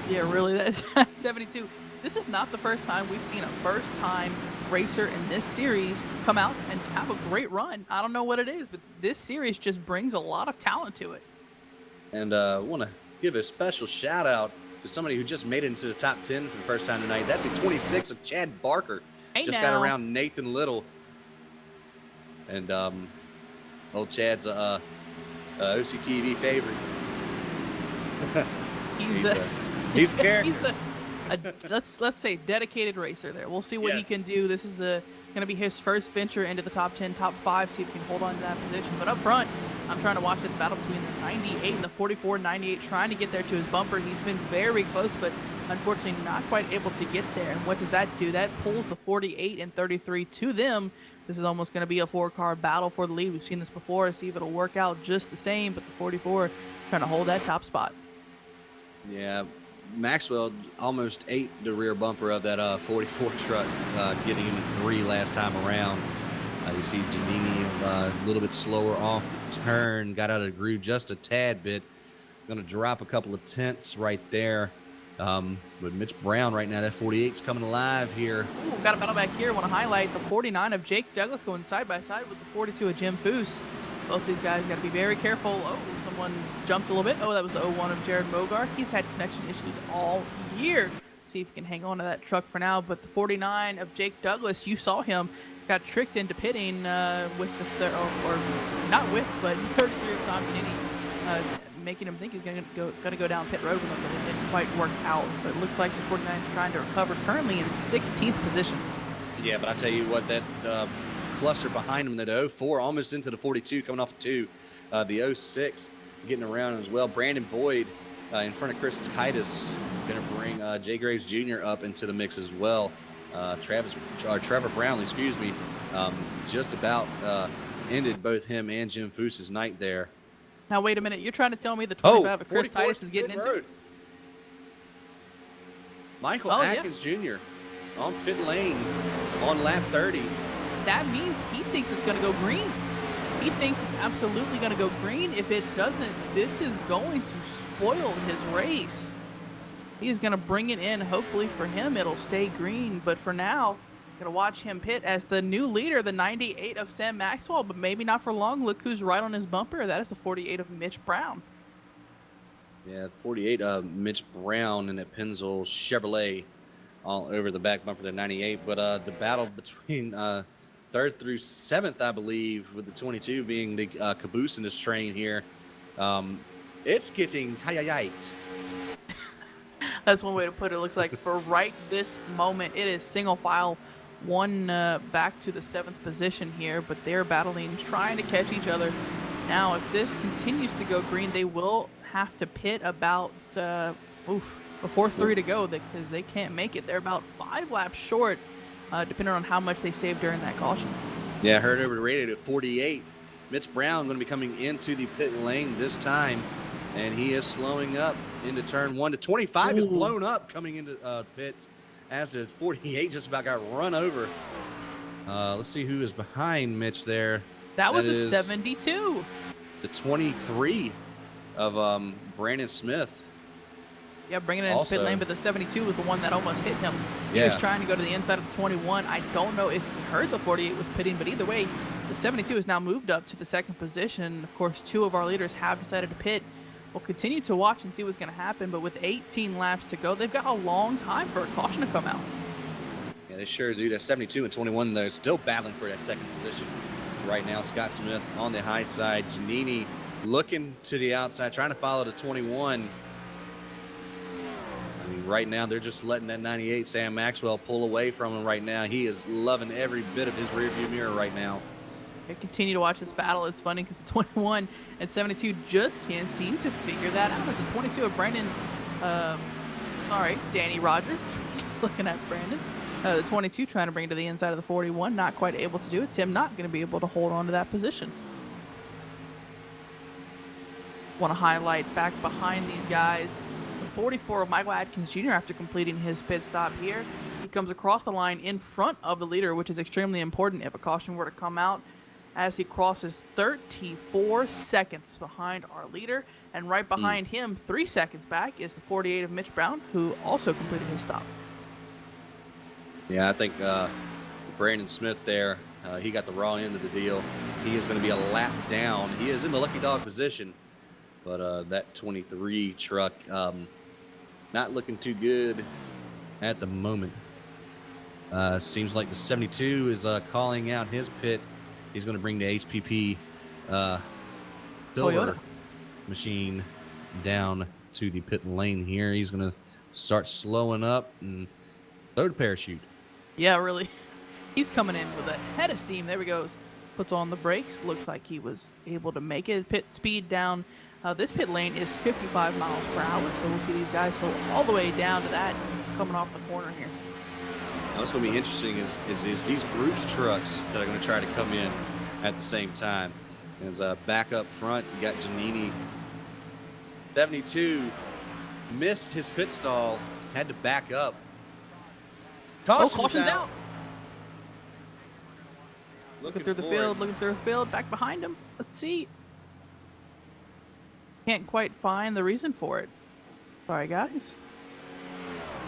Yeah, really, that's 72. This is not the first time we've seen a first-time racer in this series come out and have a great run. I don't know what it is, but this series just brings a lot of talent to it. And I want to give a special shout-out to somebody who just made it into the top 10 for the first time tonight. That's the 26 of Chad Barker. Hey, just now. got around Nathan Little. And old Chad's a OCTV favorite. He's a character. a let's say dedicated racer there. We'll see what he can Yes. do. This is going to be his first venture into the top 10, top 5, see if he can hold on to that position. But up front, I'm trying to watch this battle between the 98 and the 44. 98 trying to get there to his bumper. He's been very close, but unfortunately not quite able to get there. And what does that do? That pulls the 48 and 33 to them. This is almost going to be a 4-car battle for the lead. We've seen this before. See if it'll work out just the same, but the 44 trying to hold that top spot. Yeah, Maxwell almost ate the rear bumper of that 44 truck, getting him 3 last time around. You see Giannini a little bit slower off the turn, got out of the groove just a tad bit. Going to drop a couple of tenths right there. But Mitch Brown right now, that 48's coming alive here. Ooh, got a battle back here. Want to highlight the 49 of Jake Douglas going side by side with the 42 of Jim Foose. Both these guys got to be very careful. Oh, someone jumped a little bit. Oh, that was the 01 of Jared Mogar. He's had connection issues all year. See if he can hang on to that truck for now. But the 49 of Jake Douglas, you saw him, got tricked into pitting with the or not with, but 33 of Tom Giannini, making him think he's going to go down pit road with him, but it didn't quite work out. But it looks like the 49 is trying to recover, currently in 16th position. Yeah, but I tell you what, that cluster behind him, that 04 almost into the 42, coming off of 2. The 06 getting around as well. Brandon Boyd in front of Chris Titus, going to bring Jay Graves Jr. up into the mix as well. Trevor Brownlee, excuse me, just about ended both him and Jim Foose's night there. Now, wait a minute. You're trying to tell me the 25 of Chris Titus is getting into road. Michael Atkins Jr. on pit lane on lap 30. That means he thinks it's going to go green. He thinks it's absolutely going to go green. If it doesn't, this is going to spoil his race. He's going to bring it in. Hopefully for him, it'll stay green. But for now, going to watch him pit as the new leader, the 98 of Sam Maxwell. But maybe not for long. Look who's right on his bumper. That is the 48 of Mitch Brown. Yeah, 48 Mitch Brown in a Pennzoil Chevrolet all over the back bumper, the 98. But the battle between 3rd through 7th, I believe, with the 22 being the caboose in this train here. It's getting tight. That's one way to put it. It looks like for right this moment, it is single file, one back to the 7th position here, but they're battling, trying to catch each other. Now, if this continues to go green, they will have to pit about before 3 to go because they can't make it. They're about 5 laps short, depending on how much they save during that caution. Yeah, I heard over the radio at 48. Mitch Brown going to be coming into the pit lane this time, and he is slowing up into turn 1. The 25 is blown up coming into pits as the 48 just about got run over. Let's see who is behind Mitch there. That was a 72. The 23 of Brandon Smith. Yeah, bringing it into pit lane, but the 72 was the one that almost hit him. He was trying to go to the inside of the 21. I don't know if he heard the 48 was pitting, but either way, the 72 has now moved up to the 2nd position. Of course, 2 of our leaders have decided to pit. We'll continue to watch and see what's going to happen, but with 18 laps to go, they've got a long time for a caution to come out. Yeah, they sure do. That 72 and 21, they're still battling for that 2nd position right now. Scott Smith on the high side. Giannini looking to the outside, trying to follow the 21. I mean, right now, they're just letting that 98 Sam Maxwell pull away from him right now. He is loving every bit of his rearview mirror right now. I continue to watch this battle. It's funny because the 21 and 72 just can't seem to figure that out. The 22 of Brandon, Danny Rogers, looking at Brandon. The 22 trying to bring it to the inside of the 41, not quite able to do it. Tim not going to be able to hold on to that position. Want to highlight back behind these guys, the 44 of Michael Atkins Jr. after completing his pit stop here. He comes across the line in front of the leader, which is extremely important if a caution were to come out, as he crosses 34 seconds behind our leader. And right behind him, 3 seconds back, is the 48 of Mitch Brown, who also completed his stop. Yeah, I think Brandon Smith there, he got the raw end of the deal. He is going to be a lap down. He is in the lucky dog position, but that 23 truck not looking too good at the moment. Seems like the 72 is calling out his pit. He's going to bring the HPP silver machine down to the pit lane here. He's going to start slowing up and throw the parachute. Yeah, really. He's coming in with a head of steam. There he goes. Puts on the brakes. Looks like he was able to make it. Pit speed down. This pit lane is 55 miles per hour, so we'll see these guys slow all the way down to that coming off the corner here. Now, what's going to be interesting is these groups of trucks that are going to try to come in at the same time. As back up front, you got Giannini. 72 missed his pit stall, had to back up. Caution's out. Looking through the field, back behind him. Let's see. Can't quite find the reason for it. Sorry, guys.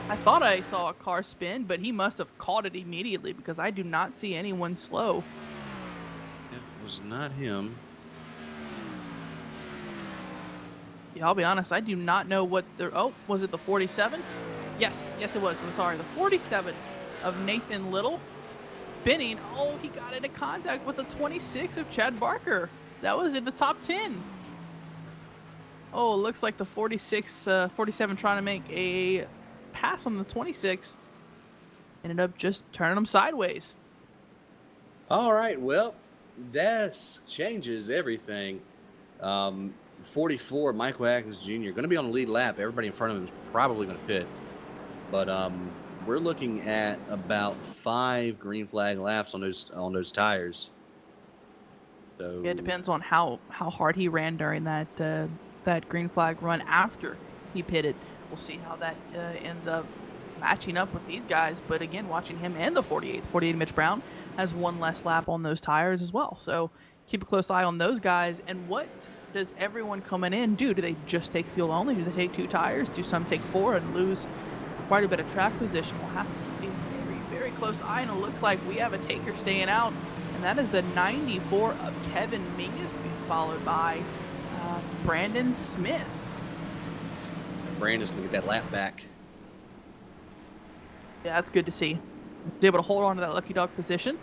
I thought I saw a car spin, but he must have caught it immediately because I do not see anyone slow. It was not him. Yeah, I'll be honest. I do not know what the... Oh, was it the 47? Yes, it was. I'm sorry. The 47 of Nathan Little. Spinning. Oh, he got into contact with the 26 of Chad Barker. That was in the top 10. Oh, it looks like the 47 trying to make a pass on the 26. Ended up just turning him sideways. All right, well, this changes everything. 44, Michael Atkins Jr. going to be on the lead lap. Everybody in front of him is probably going to pit. But we're looking at about 5 green flag laps on those tires. So yeah, it depends on how hard he ran during that green flag run after he pitted. We'll see how that ends up matching up with these guys. But again, watching him and the 48 Mitch Brown has one less lap on those tires as well. So keep a close eye on those guys. And what does everyone coming in do? Do they just take fuel only? Do they take 2 tires? Do some take 4 and lose quite a bit of track position? We'll have to keep a very, very close eye. And it looks like we have a taker staying out. And that is the 94 of Kevin Mingus, being followed by Brandon Smith. Brandon's going to get that lap back. Yeah, that's good to see. He's able to hold on to that lucky dog position.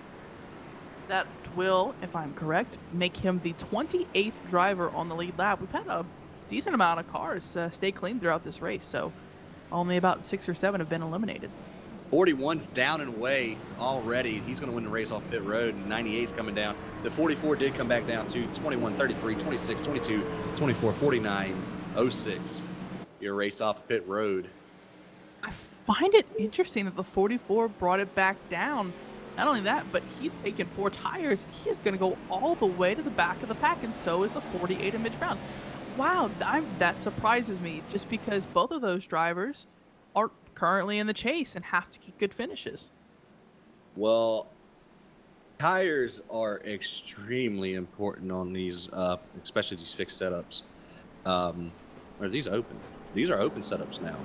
That will, if I'm correct, make him the 28th driver on the lead lap. We've had a decent amount of cars stay clean throughout this race, so only about 6 or 7 have been eliminated. 41's down and away already. He's going to win the race off pit road, and 98's coming down. The 44 did come back down to 21, 33, 26, 22, 24, 49, 06. Your race off pit road. I find it interesting that the 44 brought it back down. Not only that, but he's taken 4 tires. He is going to go all the way to the back of the pack, and so is the 48 of Mitch Brown. Wow, that surprises me, just because both of those drivers are currently in the chase and have to keep good finishes. Well, tires are extremely important on these, especially these fixed setups. Are these open? These are open setups now.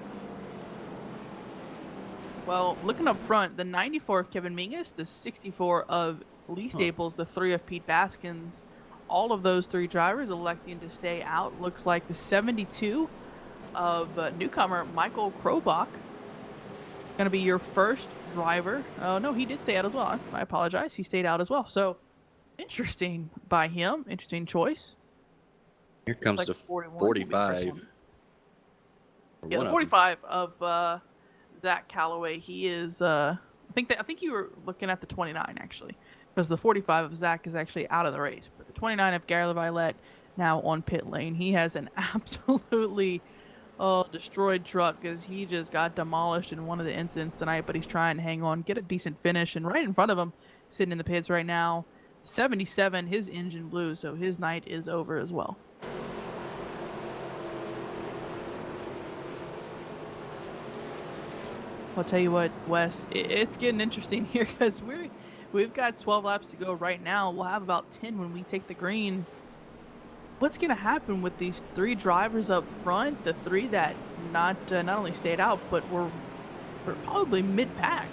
Well, looking up front, the 94 of Kevin Mingus, the 64 of Lee Staples, the 3 of Pete Baskins, all of those 3 drivers electing to stay out. Looks like the 72 of newcomer Michael Krobach going to be your first driver. Oh, no, he did stay out as well. I apologize. He stayed out as well. So, interesting by him. Interesting choice. Here comes like the 45. Yeah, the 45 of Zach Calloway. He is, I think you were looking at the 29, actually. Because the 45 of Zach is actually out of the race. But the 29 of Gary Violet now on pit lane. He has an absolutely destroyed truck because he just got demolished in one of the incidents tonight. But he's trying to hang on, get a decent finish. And right in front of him, sitting in the pits right now, 77, his engine blew. So his night is over as well. I'll tell you what, Wes, it's getting interesting here because we've got 12 laps to go right now. We'll have about 10 when we take the green. What's going to happen with these 3 drivers up front, the 3 that not only stayed out, but were probably mid-pack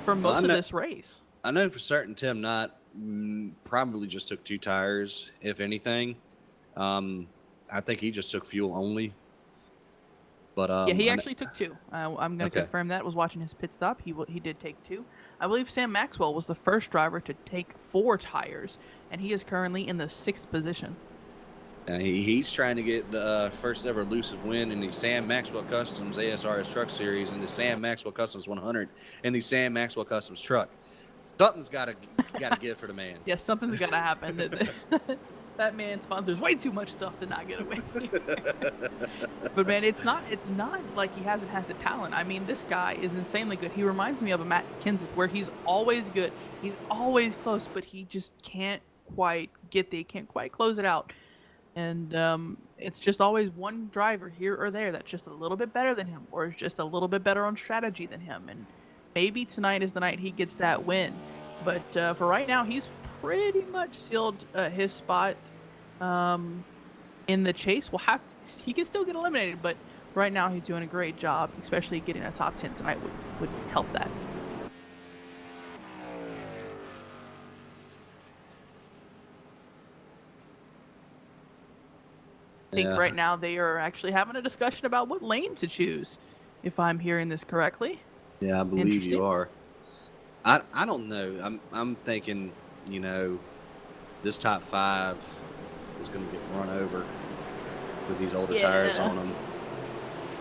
for most of this race? I know for certain Tim Knott probably just took 2 tires, if anything. I think he just took fuel only. But yeah, he actually took 2. I'm going to confirm that. Was watching his pit stop. He did take 2. I believe Sam Maxwell was the first driver to take 4 tires, and he is currently in the 6th position. He's trying to get the first ever elusive win in the Sam Maxwell Customs ASRS Truck Series and the Sam Maxwell Customs 100 and the Sam Maxwell Customs Truck. Something's got to give for the man. Yeah, something's got to happen. That man sponsors way too much stuff to not get away. But man, it's not like he hasn't has the talent. I mean, this guy is insanely good. He reminds me of a Matt Kenseth, where he's always good, he's always close, but he just can't quite get there. He can't quite close it out. And it's just always one driver here or there that's just a little bit better than him, or is just a little bit better on strategy than him. And maybe tonight is the night he gets that win. But for right now, he's pretty much sealed his spot in the chase. He can still get eliminated, but right now he's doing a great job, especially getting a top 10 tonight would help that. I think right now they are actually having a discussion about what lane to choose, if I'm hearing this correctly. Yeah, I believe you are. I don't know. I'm thinking, this top 5 is going to get run over with these older tires on them.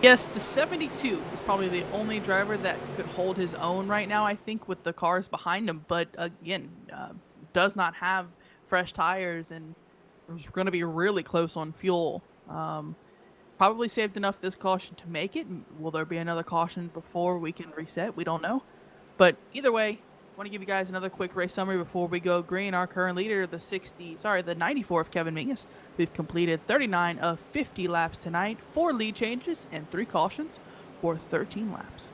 Yes, the 72 is probably the only driver that could hold his own right now, I think, with the cars behind him. But again, does not have fresh tires and is going to be really close on fuel. Probably saved enough this caution to make it. Will there be another caution before we can reset? We don't know. But either way, I want to give you guys another quick race summary before we go green. Our current leader, the 94 of Kevin Mingus. We've completed 39 of 50 laps tonight, 4 lead changes and 3 cautions for 13 laps.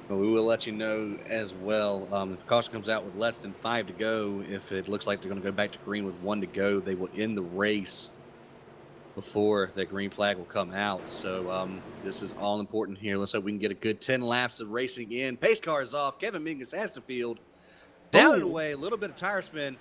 Well, we will let you know as well. If the caution comes out with less than 5 to go, if it looks like they're going to go back to green with 1 to go, they will end the race before that green flag will come out. So this is all important here. Let's hope we can get a good 10 laps of racing in. Pace car is off. Kevin Mingus has the field. Down and away, a little bit of tire spin.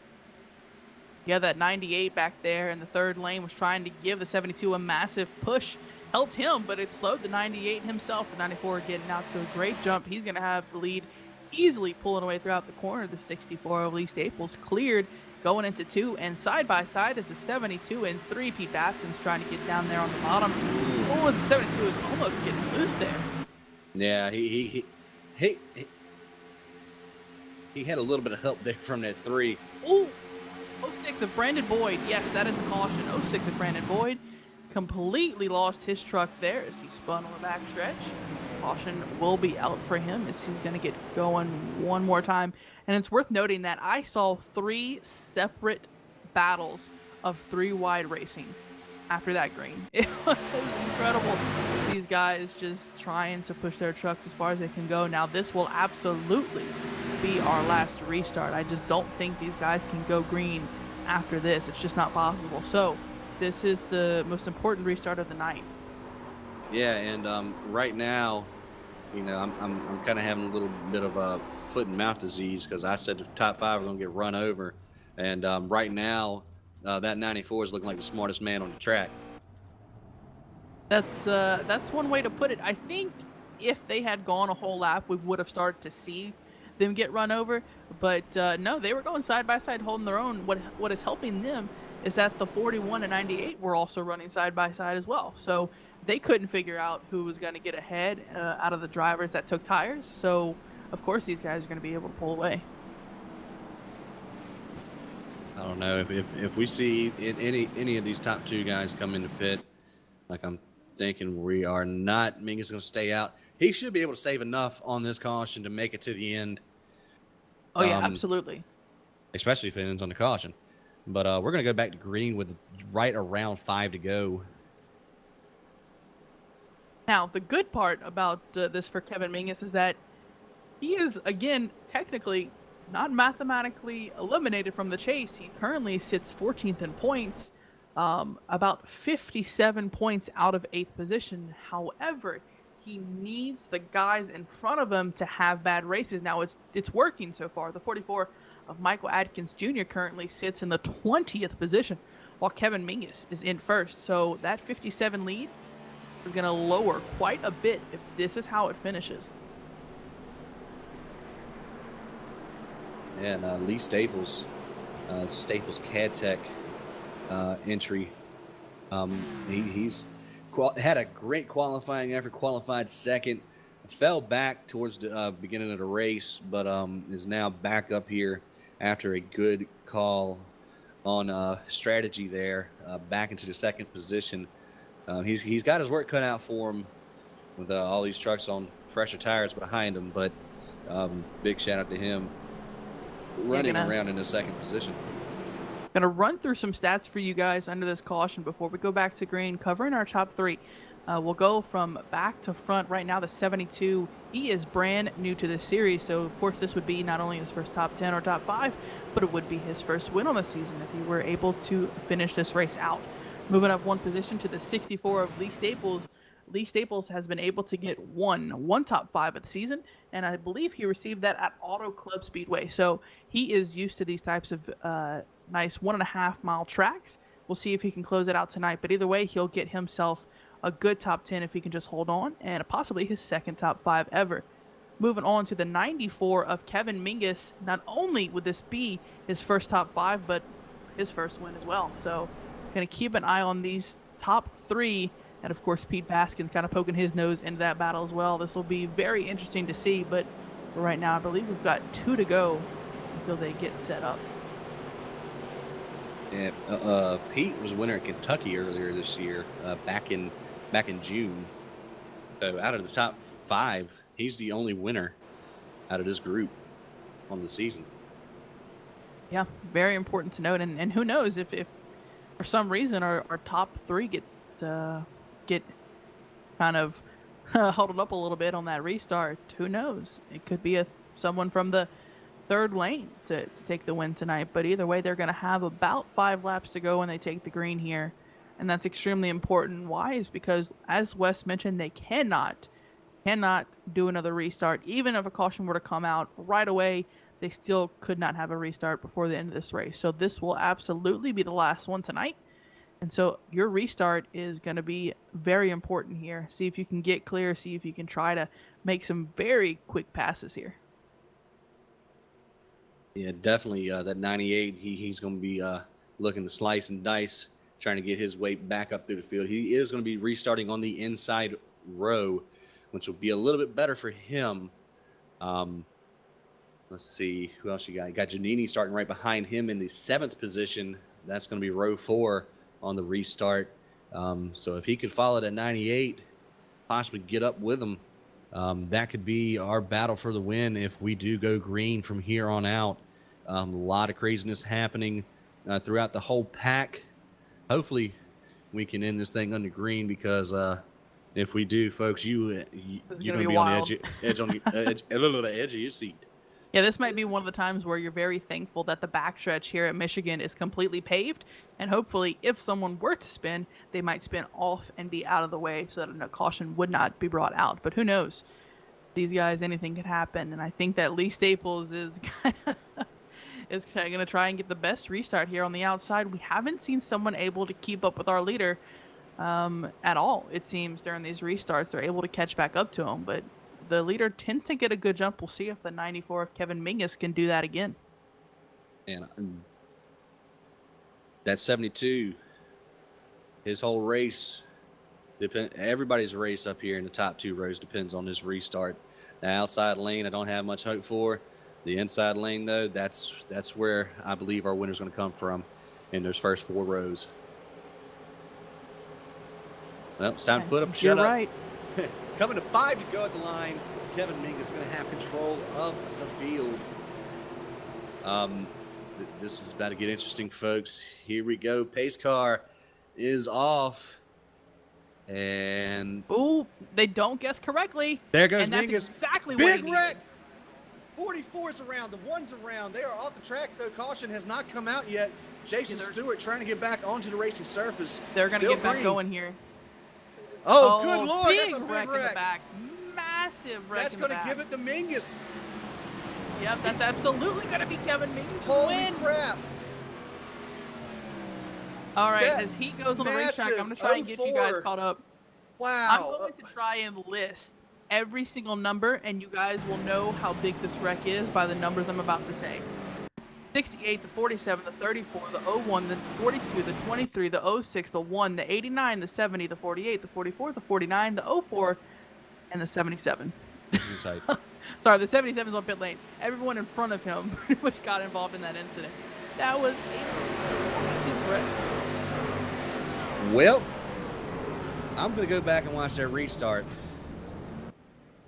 Yeah, that 98 back there in the third lane was trying to give the 72 a massive push. Helped him, but it slowed the 98 himself. The 94 getting out to a great jump. He's going to have the lead easily pulling away throughout the corner. The 64 of Lee Staples cleared going into 2, and side by side is the 72 and 3. Pete Baskins trying to get down there on the bottom. Oh, the 72 is almost getting loose there. Yeah, he had a little bit of help there from that 3. Ooh, 06 of Brandon Boyd. Yes, that is the caution. 06 of Brandon Boyd completely lost his truck there as he spun on the back stretch. Caution will be out for him as he's going to get going one more time. And it's worth noting that I saw 3 separate battles of 3 wide racing after that green. It was incredible. These guys just trying to push their trucks as far as they can go. Now this will absolutely be our last restart. I just don't think these guys can go green after this. It's just not possible. So this is the most important restart of the night. Yeah, and right now, I'm kind of having a little bit of a foot and mouth disease because I said the top 5 are going to get run over, and right now, that 94 is looking like the smartest man on the track. That's one way to put it. I think if they had gone a whole lap, we would have started to see them get run over, but no, they were going side by side, holding their own. What is helping them is that the 41 and 98 were also running side by side as well. So they couldn't figure out who was going to get ahead out of the drivers that took tires. So of course these guys are going to be able to pull away. I don't know if we see any of these top 2 guys come into pit, like I'm thinking we are not. Mingus going to stay out. He should be able to save enough on this caution to make it to the end. Oh yeah, absolutely. Especially if it ends on the caution. But we're going to go back to green with right around 5 to go. Now, the good part about this for Kevin Mingus is that he is, again, technically not mathematically eliminated from the chase. He currently sits 14th in points, about 57 points out of 8th position. However, he needs the guys in front of him to have bad races. Now, it's working so far. The 44 of Michael Adkins Jr. currently sits in the 20th position, while Kevin Mingus is in first. So that 57 lead is going to lower quite a bit if this is how it finishes. And Lee Staples Staples CADTech entry. He's had a great qualifying effort, qualified second, fell back towards the beginning of the race, but is now back up here after a good call on strategy there, back into the second position. He's got his work cut out for him with all these trucks on fresher tires behind him, but big shout out to him running around in the second position. Gonna run through some stats for you guys under this caution before we go back to green, covering our top three. We'll go from back to front right now. The 72, he is brand new to this series, so of course this would be not only his first top 10 or top 5, but it would be his first win on the season if he were able to finish this race out. Moving up one position to the 64 of Lee Staples. Lee Staples has been able to get one top 5 of the season, and I believe he received that at Auto Club Speedway. So he is used to these types of nice 1.5 mile tracks. We'll see if he can close it out tonight, but either way, he'll get himself a good top 10 if he can just hold on, and possibly his second top 5 ever. Moving on to the 94 of Kevin Mingus. Not only would this be his first top 5, but his first win as well. So going to keep an eye on these top 3. And of course, Pete Baskin's kind of poking his nose into that battle as well. This will be very interesting to see, but for right now, I believe we've got 2 to go until they get set up. Yeah, Pete was a winner at Kentucky earlier this year, back in June. So out of the top 5, he's the only winner out of this group on the season. Yeah, very important to note. And who knows if for some reason our top 3 get kind of huddled up a little bit on that restart. Who knows? It could be someone from the third lane to take the win tonight. But either way, they're going to have about 5 laps to go when they take the green here. And that's extremely important. Why? Is because, as Wes mentioned, they cannot do another restart. Even if a caution were to come out right away, they still could not have a restart before the end of this race. So this will absolutely be the last one tonight. And so your restart is going to be very important here. See if you can get clear. See if you can try to make some very quick passes here. Yeah, definitely. That 98, he's going to be looking to slice and dice, trying to get his way back up through the field. He is going to be restarting on the inside row, which will be a little bit better for him. Let's see, who else you got? You got Giannini starting right behind him in the 7th position. That's going to be row 4 on the restart. So if he could follow that 98, possibly get up with him, that could be our battle for the win if we do go green from here on out. A lot of craziness happening throughout the whole pack. Hopefully we can end this thing under green, because if we do, folks, you're going to be on the edge a little bit of the edge of your seat. Yeah, this might be one of the times where you're very thankful that the backstretch here at Michigan is completely paved, and hopefully if someone were to spin, they might spin off and be out of the way so that a caution would not be brought out. But who knows? These guys, anything could happen, and I think that Lee Staples is going to try and get the best restart here on the outside. We haven't seen someone able to keep up with our leader at all, it seems, during these restarts. They're able to catch back up to him, but the leader tends to get a good jump. We'll see if the 94 of Kevin Mingus can do that again. And that 72, his whole race, everybody's race up here in the top 2 rows depends on this restart. The outside lane, I don't have much hope for. The inside lane, though, that's where I believe our winner's going to come from in those first 4 rows. Well, it's time to put up, shut up. You're right. Coming to 5 to go at the line. Kevin Mingus is going to have control of the field. This is about to get interesting, folks. Here we go. Pace car is off. And ooh, they don't guess correctly. There goes and that's Mingus. Exactly Big what wreck. 44's around. The 1's around. They are off the track, though. Caution has not come out yet. Jason Stewart trying to get back onto the racing surface. They're going to get back going here. Oh, good Lord. Big That's a big wreck wreck. In the back. Massive wreck. That's going to give it to Mingus. Yep, that's absolutely going to be Kevin Mingus. Holy crap. All right, as he goes on the racetrack, I'm going to try and get you guys caught up. Wow. I'm going to try and list every single number, and you guys will know how big this wreck is by the numbers I'm about to say. 68, the 47, the 34, the 01, the 42, the 23, the 06, the 1, the 89, the 70, the 48, the 44, the 49, the 04, and the 77. Type. Sorry, the 77 is on pit lane. Everyone in front of him pretty much got involved in that incident. That was a massive wreck. Well, I'm going to go back and watch that restart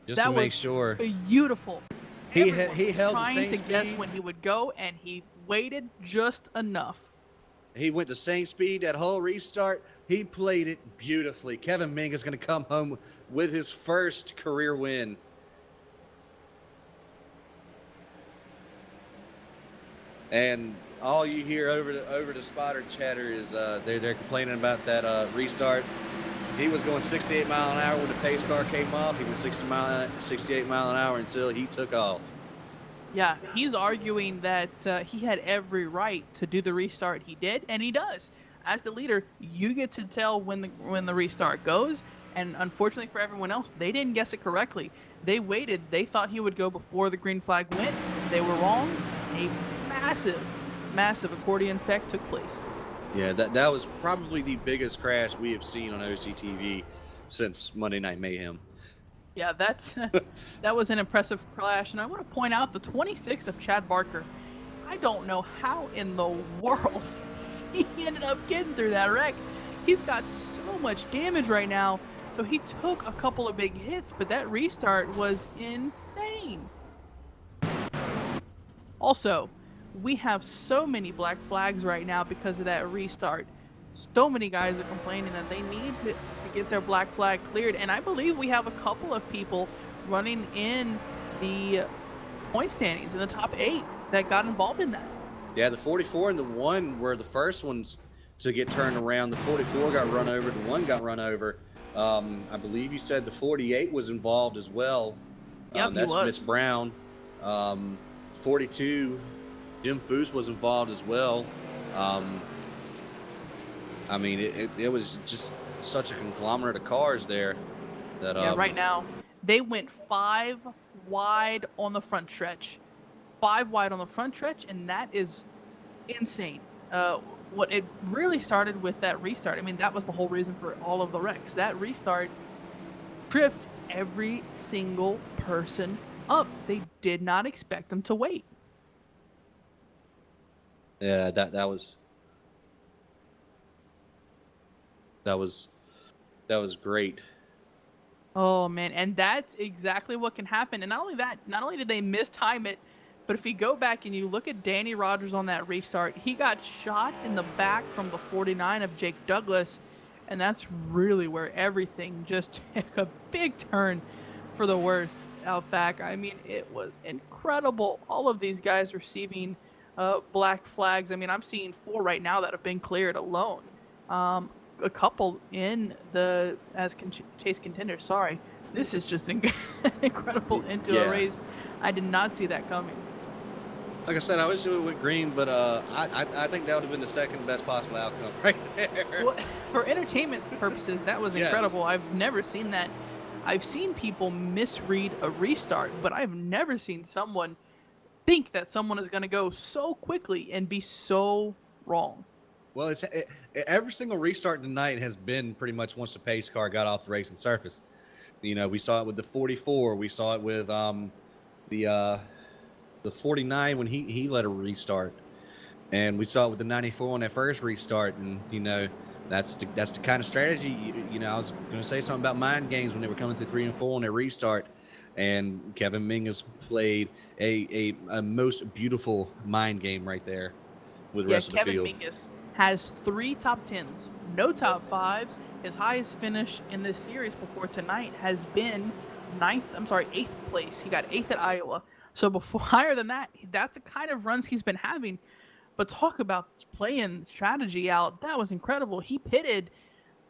just That to make was sure. Beautiful. He Everyone was held the trying same to guess speed. when he would go, and he waited just enough. He went the same speed that whole restart. He played it beautifully. Kevin Ming is going to come home with his first career win. And all you hear over the spotter chatter is they're complaining about that restart. He was going 68 mile an hour when the pace car came off. He was 68 mile an hour until he took off. Yeah, he's arguing that he had every right to do the restart he did, and he does. As the leader, you get to tell when the restart goes, and unfortunately for everyone else, they didn't guess it correctly. They waited. They thought he would go before the green flag went. They were wrong. A massive accordion effect took place. Yeah, that was probably the biggest crash we have seen on OCTV since Monday Night Mayhem. Yeah, that was an impressive crash, and I want to point out the 26 of Chad Barker. I don't know how in the world he ended up getting through that wreck. He's got so much damage right now, so he took a couple of big hits, but that restart was insane. Also, we have so many black flags right now because of that restart. So many guys are complaining that they need to get their black flag cleared, and I believe we have a couple of people running in the point standings in the top 8 that got involved in that. Yeah, the 44 and the 1 were the first ones to get turned around. The 44 got run over, the 1 got run over. I believe you said the 48 was involved as well. Yep, that's he was. Miss Brown. 42, Jim Foose was involved as well. I mean, it was just such a conglomerate of cars there. That Yeah, right now, they went 5 wide on the front stretch. 5 wide on the front stretch, and that is insane. What it really started with that restart, I mean, that was the whole reason for all of the wrecks. That restart tripped every single person up. They did not expect them to wait. Yeah, that was great. Oh man, and that's exactly what can happen. And not only that, not only did they mistime it, but if you go back and you look at Danny Rogers on that restart, he got shot in the back from the 49 of Jake Douglas, and that's really where everything just took a big turn for the worse out back. I mean, it was incredible. All of these guys receiving black flags. I mean, I'm seeing 4 right now that have been cleared alone. A couple in the chase contenders. Sorry, this is just incredible into a race. I did not see that coming. Like I said, I wish it went green, but I think that would have been the second best possible outcome right there. Well, for entertainment purposes, that was incredible. Yes. I've never seen that. I've seen people misread a restart, but I've never seen someone think that someone is going to go so quickly and be so wrong. Well, every single restart tonight has been pretty much once the pace car got off the racing surface. You know, we saw it with the 44. We saw it with the 49 when he let a restart, and we saw it with the 94 on that first restart. And you know, that's the kind of strategy. You know, I was going to say something about mind games when they were coming through 3 and 4 on their restart, and Kevin Ming has played a most beautiful mind game right there with the rest of the field. Kevin Mingus has 3 top 10s, no top 5s. His highest finish in this series before tonight has been 8th place. He got 8th at Iowa. So before higher than that, that's the kind of runs he's been having. But talk about playing strategy out. That was incredible. He pitted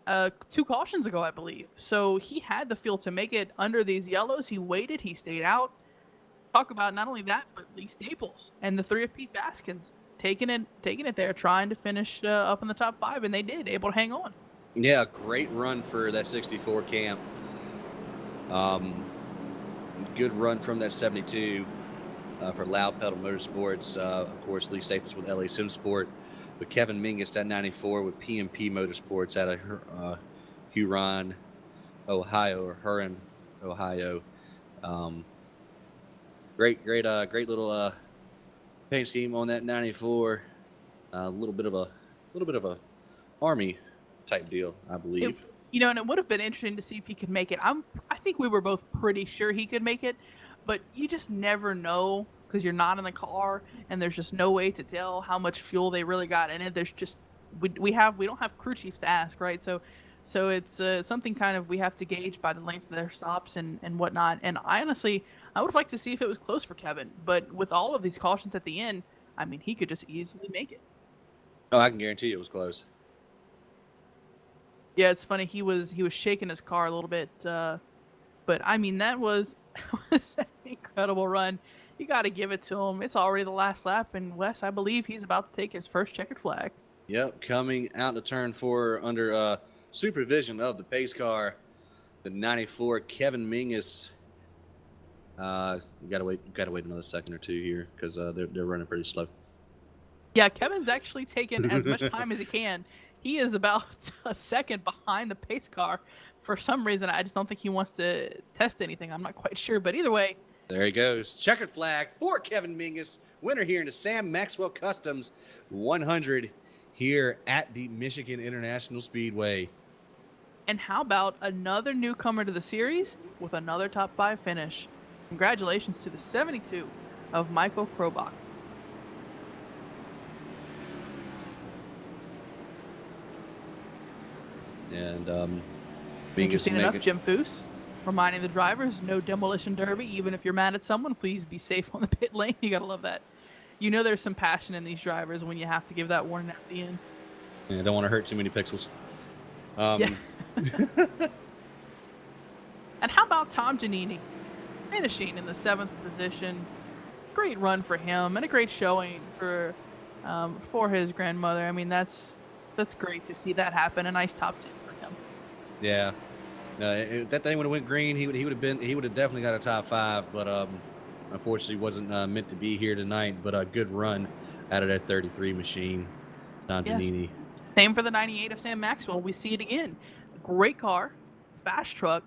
2 cautions ago, I believe. So he had the field to make it under these yellows. He waited. He stayed out. Talk about not only that, but Lee Staples and the 3 of Pete Baskins taking it there, trying to finish up in the top 5, and they did, able to hang on. Yeah, great run for that 64 camp. Good run from that 72. for Loud Pedal Motorsports. Of course, Lee Staples with LA Sim Sport. But Kevin Mingus at 94 with PMP Motorsports out of Huron, Ohio, or Huron, Ohio. Great little paint scheme on that 94. A little bit of a Army type deal, I believe. And it would have been interesting to see if he could make it. I think we were both pretty sure he could make it, but you just never know because you're not in the car and there's just no way to tell how much fuel they really got in it. There's just we don't have crew chiefs to ask, right? So it's something kind of we have to gauge by the length of their stops and whatnot. And I honestly would have liked to see if it was close for Kevin, but with all of these cautions at the end, I mean, he could just easily make it. Oh, I can guarantee it was close. Yeah, it's funny. He was shaking his car a little bit, but I mean that was an incredible run. You got to give it to him. It's already the last lap, and Wes, I believe he's about to take his first checkered flag. Yep, coming out to turn 4 under supervision of the pace car, the 94 Kevin Mingus. You gotta wait another second or two here because they're running pretty slow. Yeah, Kevin's actually taken as much time as he can. He is about a second behind the pace car. For some reason, I just don't think he wants to test anything. I'm not quite sure, but either way. There he goes. Checkered flag for Kevin Mingus, winner here in the Sam Maxwell Customs 100 here at the Michigan International Speedway. And how about another newcomer to the series with another top 5 finish? Congratulations to the 72 of Michael Krobach. And You've seen enough, Jim Foose, reminding the drivers, no demolition derby. Even if you're mad at someone, please be safe on the pit lane. You gotta love that. You know there's some passion in these drivers when you have to give that warning at the end. Yeah, I don't want to hurt too many pixels. Yeah. And how about Tom Giannini finishing in the 7th position? Great run for him and a great showing for his grandmother. I mean, that's great to see that happen. A nice top 10 for him. Yeah. If that thing would have went green, he would have definitely got a top 5, but unfortunately wasn't meant to be here tonight. But a good run out of that 33 machine, Tom Giannini. Same for the 98 of Sam Maxwell. We see it again. Great car, fast truck,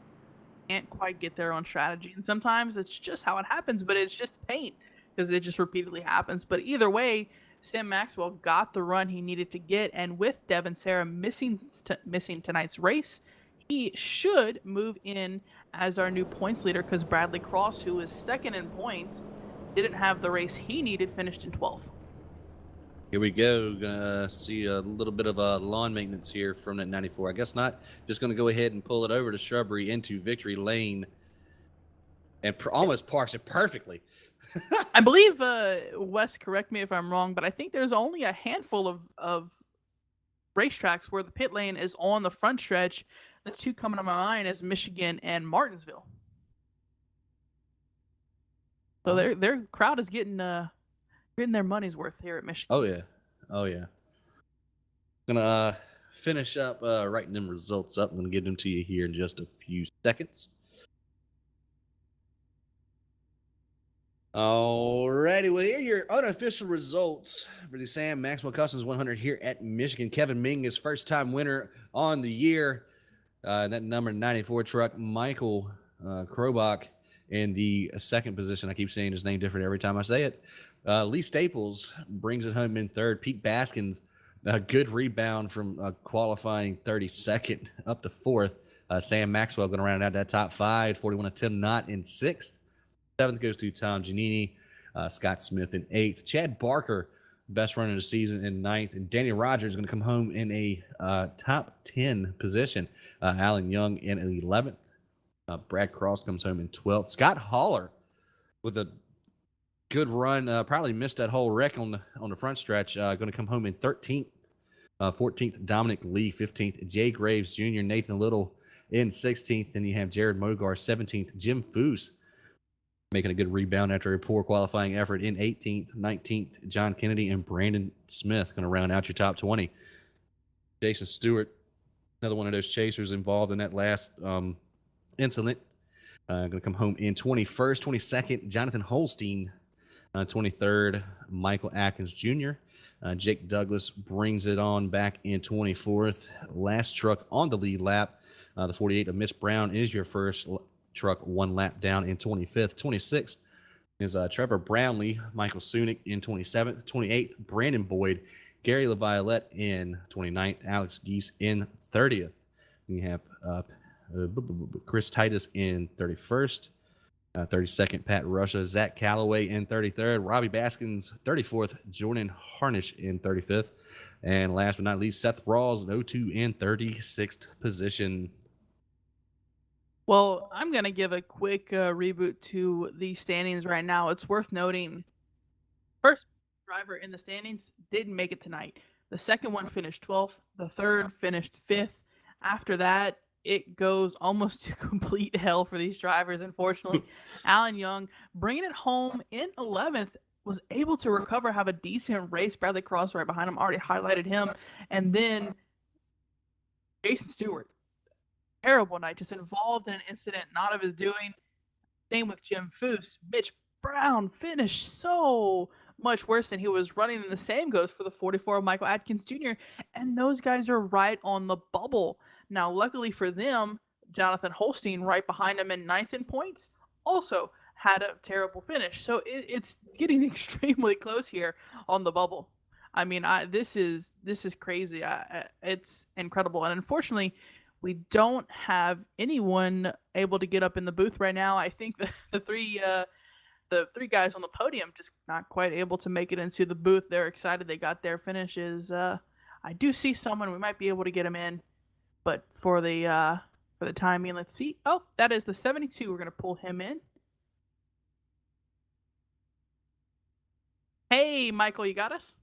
can't quite get there on strategy, and sometimes it's just how it happens. But it's just paint because it just repeatedly happens. But either way, Sam Maxwell got the run he needed to get, and with Devin Sarah missing tonight's race, he should move in as our new points leader because Bradley Cross, who is second in points, didn't have the race he needed, finished in 12th. Here we go. Gonna see a little bit of lawn maintenance here from that 94. I guess not. Just gonna go ahead and pull it over to Shrubbery into Victory Lane, and almost parks it perfectly. I believe, Wes, correct me if I'm wrong, but I think there's only a handful of racetracks where the pit lane is on the front stretch. The two coming to my mind is Michigan and Martinsville. So their crowd is getting their money's worth here at Michigan. Oh yeah. Gonna finish up writing them results up. I'm gonna give them to you here in just a few seconds. Alrighty, well, here are your unofficial results for the Sam Maxwell Customs 100 here at Michigan. Kevin Mingus, first-time winner on the year. That number 94 truck, Michael Krobach, in the second position. I keep saying his name different every time I say it. Lee Staples brings it home in third. Pete Baskins, a good rebound from qualifying 32nd up to fourth. Sam Maxwell going to round out that top 5. 41 of Tim Knott in sixth. 7th goes to Tom Giannini, Scott Smith in 8th. Chad Barker, best runner of the season, in 9th. And Danny Rogers is going to come home in a top 10 position. Alan Young in 11th. Brad Cross comes home in 12th. Scott Haller with a good run. Probably missed that whole wreck on the front stretch. Going to come home in 13th. 14th, Dominic Lee. 15th, Jay Graves Jr. Nathan Little in 16th. Then you have Jared Mogar, 17th. Jim Foose making a good rebound after a poor qualifying effort in 18th. 19th, John Kennedy and Brandon Smith going to round out your top 20. Jason Stewart, another one of those chasers involved in that last incident. Going to come home in 21st. 22nd, Jonathan Holstein 23rd, Michael Atkins Jr. Jake Douglas brings it on back in 24th. Last truck on the lead lap, the 48 of Miss Brown is your first truck one lap down in 25th. 26th is Trevor Brownlee, Michael Sunick in 27th. 28th, Brandon Boyd, Gary LaViolette in 29th, Alex Geese in 30th. You have Chris Titus in 31st. 32nd, Pat Russia, Zach Calloway in 33rd, Robbie Baskins 34th, Jordan Harnish in 35th, and last but not least, Seth Rawls in 02 and 36th position. Well, I'm going to give a quick reboot to the standings right now. It's worth noting, first driver in the standings didn't make it tonight. The second one finished 12th. The third finished 5th. After that, it goes almost to complete hell for these drivers, unfortunately. Alan Young, bringing it home in 11th, was able to recover, have a decent race. Bradley Cross right behind him, already highlighted him. And then Jason Stewart, terrible night, just involved in an incident not of his doing. Same with Jim Foose. Mitch Brown finished so much worse than he was running, and the same goes for the 44 of Michael Atkins Jr. And those guys are right on the bubble. Now, luckily for them, Jonathan Holstein, right behind him in 9th in points, also had a terrible finish. So it's getting extremely close here on the bubble. I mean, this is crazy. It's incredible, and unfortunately, we don't have anyone able to get up in the booth right now. I think the three guys on the podium just not quite able to make it into the booth. They're excited they got their finishes. I do see someone. We might be able to get him in, but for the time being, let's see. Oh, that is the 72. We're gonna pull him in. Hey, Michael, you got us?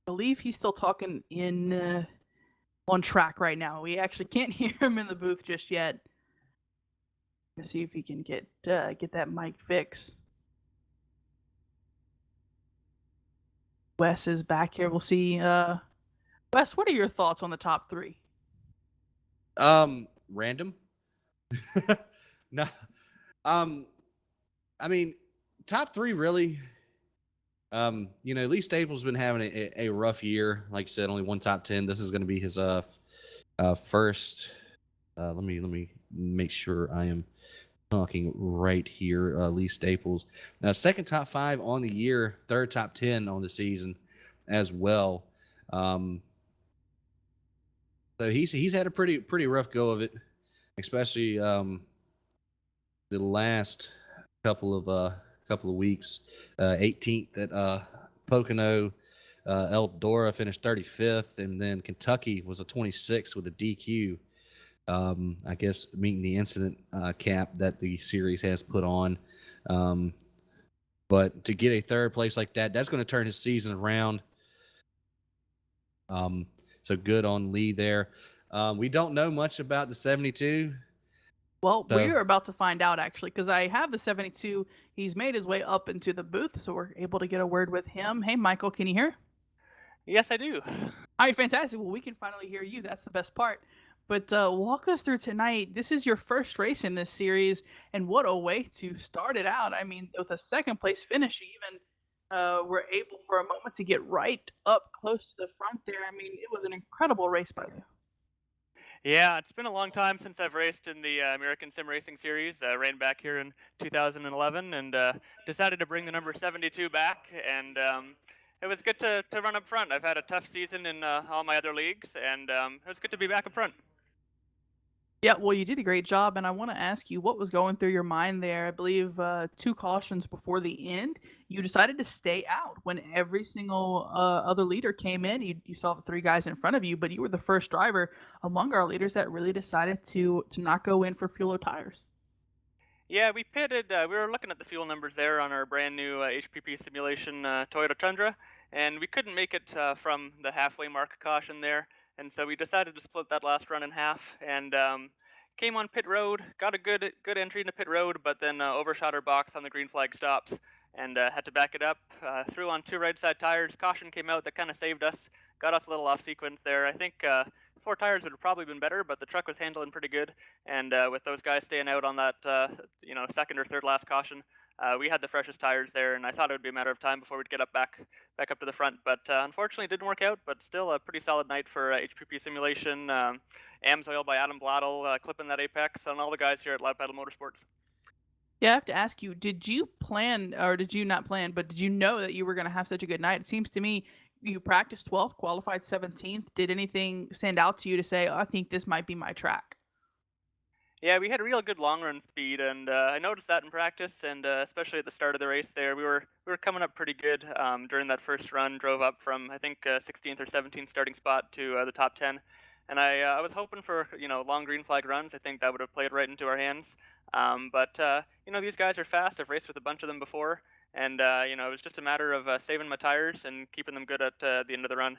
I believe he's still talking in on track right now. We actually can't hear him in the booth just yet. Let's see if he can get that mic fixed. Wes is back here. We'll see. Wes, what are your thoughts on the top three? Random. No. I mean, top three really. Lee Staples been having a rough year. Like you said, only one top 10. This is going to be his first. Let me make sure I am talking right here. Lee Staples, second top 5 on the year, third top 10 on the season, as well. So he's had a pretty rough go of it, especially the last couple of weeks. 18th at Pocono. Eldora finished 35th, and then Kentucky was a 26th with a DQ. I guess meeting the incident cap that the series has put on. But to get a third place like that, that's going to turn his season around. So good on Lee there. We don't know much about the 72. Well, we're about to find out, actually, because I have the 72. He's made his way up into the booth, so we're able to get a word with him. Hey, Michael, can you hear? Yes, I do. All right, fantastic. Well, we can finally hear you. That's the best part. But walk us through tonight. This is your first race in this series, and what a way to start it out. I mean, with a second place finish, you even were able for a moment to get right up close to the front there. I mean, it was an incredible race by you. Yeah, it's been a long time since I've raced in the American Sim Racing Series. I ran back here in 2011 and decided to bring the number 72 back. And it was good to run up front. I've had a tough season in all my other leagues, and it was good to be back up front. Yeah, well, you did a great job, and I want to ask you what was going through your mind there. I believe 2 cautions before the end, you decided to stay out when every single other leader came in. You saw the 3 guys in front of you, but you were the first driver among our leaders that really decided to not go in for fuel or tires. Yeah, we pitted. We were looking at the fuel numbers there on our brand new HPP simulation Toyota Tundra, and we couldn't make it from the halfway mark caution there. And so we decided to split that last run in half, and came on pit road, got a good entry into pit road, but then overshot our box on the green flag stops, and had to back it up. Threw on 2 right side tires. Caution came out, that kind of saved us, got us a little off sequence there. I think four tires would have probably been better, but the truck was handling pretty good. And with those guys staying out on that, second or third last caution, we had the freshest tires there, and I thought it would be a matter of time before we'd get back up to the front. But unfortunately, it didn't work out. But still, a pretty solid night for HPP simulation. AMSoil by Adam Bladdle clipping that apex, and all the guys here at Loud Pedal Motorsports. Yeah, I have to ask you, did you plan, or did you not plan, but did you know that you were going to have such a good night? It seems to me you practiced 12th, qualified 17th. Did anything stand out to you to say, oh, I think this might be my track? Yeah, we had a real good long run speed, and I noticed that in practice, and especially at the start of the race there, we were coming up pretty good during that first run. Drove up from I think 16th or 17th starting spot to the top 10, and I was hoping for long green flag runs. I think that would have played right into our hands. But these guys are fast. I've raced with a bunch of them before, and it was just a matter of saving my tires and keeping them good at the end of the run.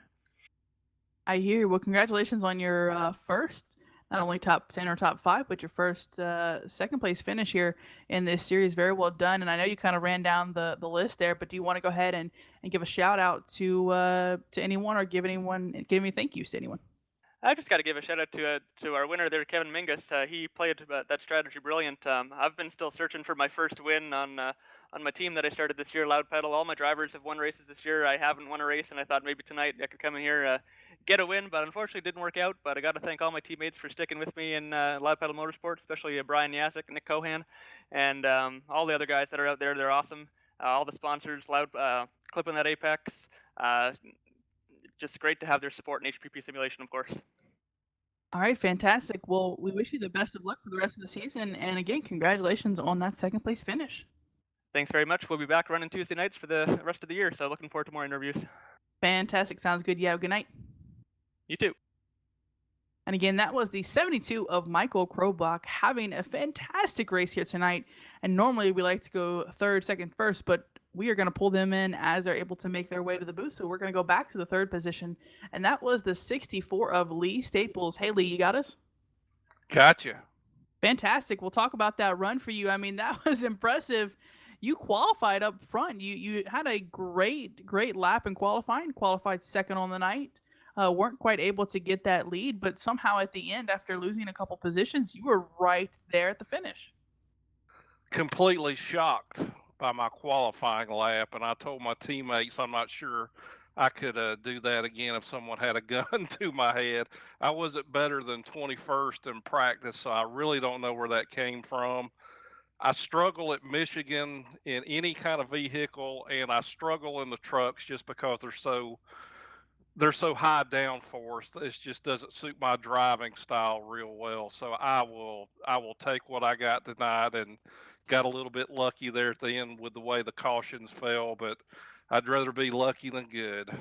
I hear you. Well, congratulations on your first, not only top 10 or top 5, but your first second place finish here in this series. Very well done. And I know you kind of ran down the list there, but do you want to go ahead and give a shout out to anyone, or give any thank yous to anyone? I just got to give a shout out to our winner there, Kevin Mingus. He played that strategy brilliant. I've been still searching for my first win on my team that I started this year, Loud Pedal. All my drivers have won races this year. I haven't won a race, and I thought maybe tonight I could come in here get a win, but unfortunately it didn't work out. But I got to thank all my teammates for sticking with me in Loud Pedal Motorsports, especially Brian Yasek, Nick Cohan, and all the other guys that are out there. They're awesome. All the sponsors, clipping that Apex. Just great to have their support in HPP simulation, of course. All right, fantastic. Well, we wish you the best of luck for the rest of the season. And again, congratulations on that second place finish. Thanks very much. We'll be back running Tuesday nights for the rest of the year, so looking forward to more interviews. Fantastic. Sounds good. You have a good night. You too. And again, that was the 72 of Michael Krobach having a fantastic race here tonight. And normally we like to go third, second, first, but we are going to pull them in as they're able to make their way to the booth. So we're going to go back to the third position. And that was the 64 of Lee Staples. Hey, Lee, you got us? Gotcha. Fantastic. We'll talk about that run for you. I mean, that was impressive. You qualified up front. You had a great lap in qualifying, qualified second on the night. Weren't quite able to get that lead, but somehow at the end, after losing a couple positions, you were right there at the finish. Completely shocked by my qualifying lap, and I told my teammates I'm not sure I could do that again if someone had a gun to my head. I wasn't better than 21st in practice, so I really don't know where that came from. I struggle at Michigan in any kind of vehicle, and I struggle in the trucks just because they're so high downforce. It just doesn't suit my driving style real well. So I will take what I got tonight, and got a little bit lucky there at the end with the way the cautions fell, but I'd rather be lucky than good.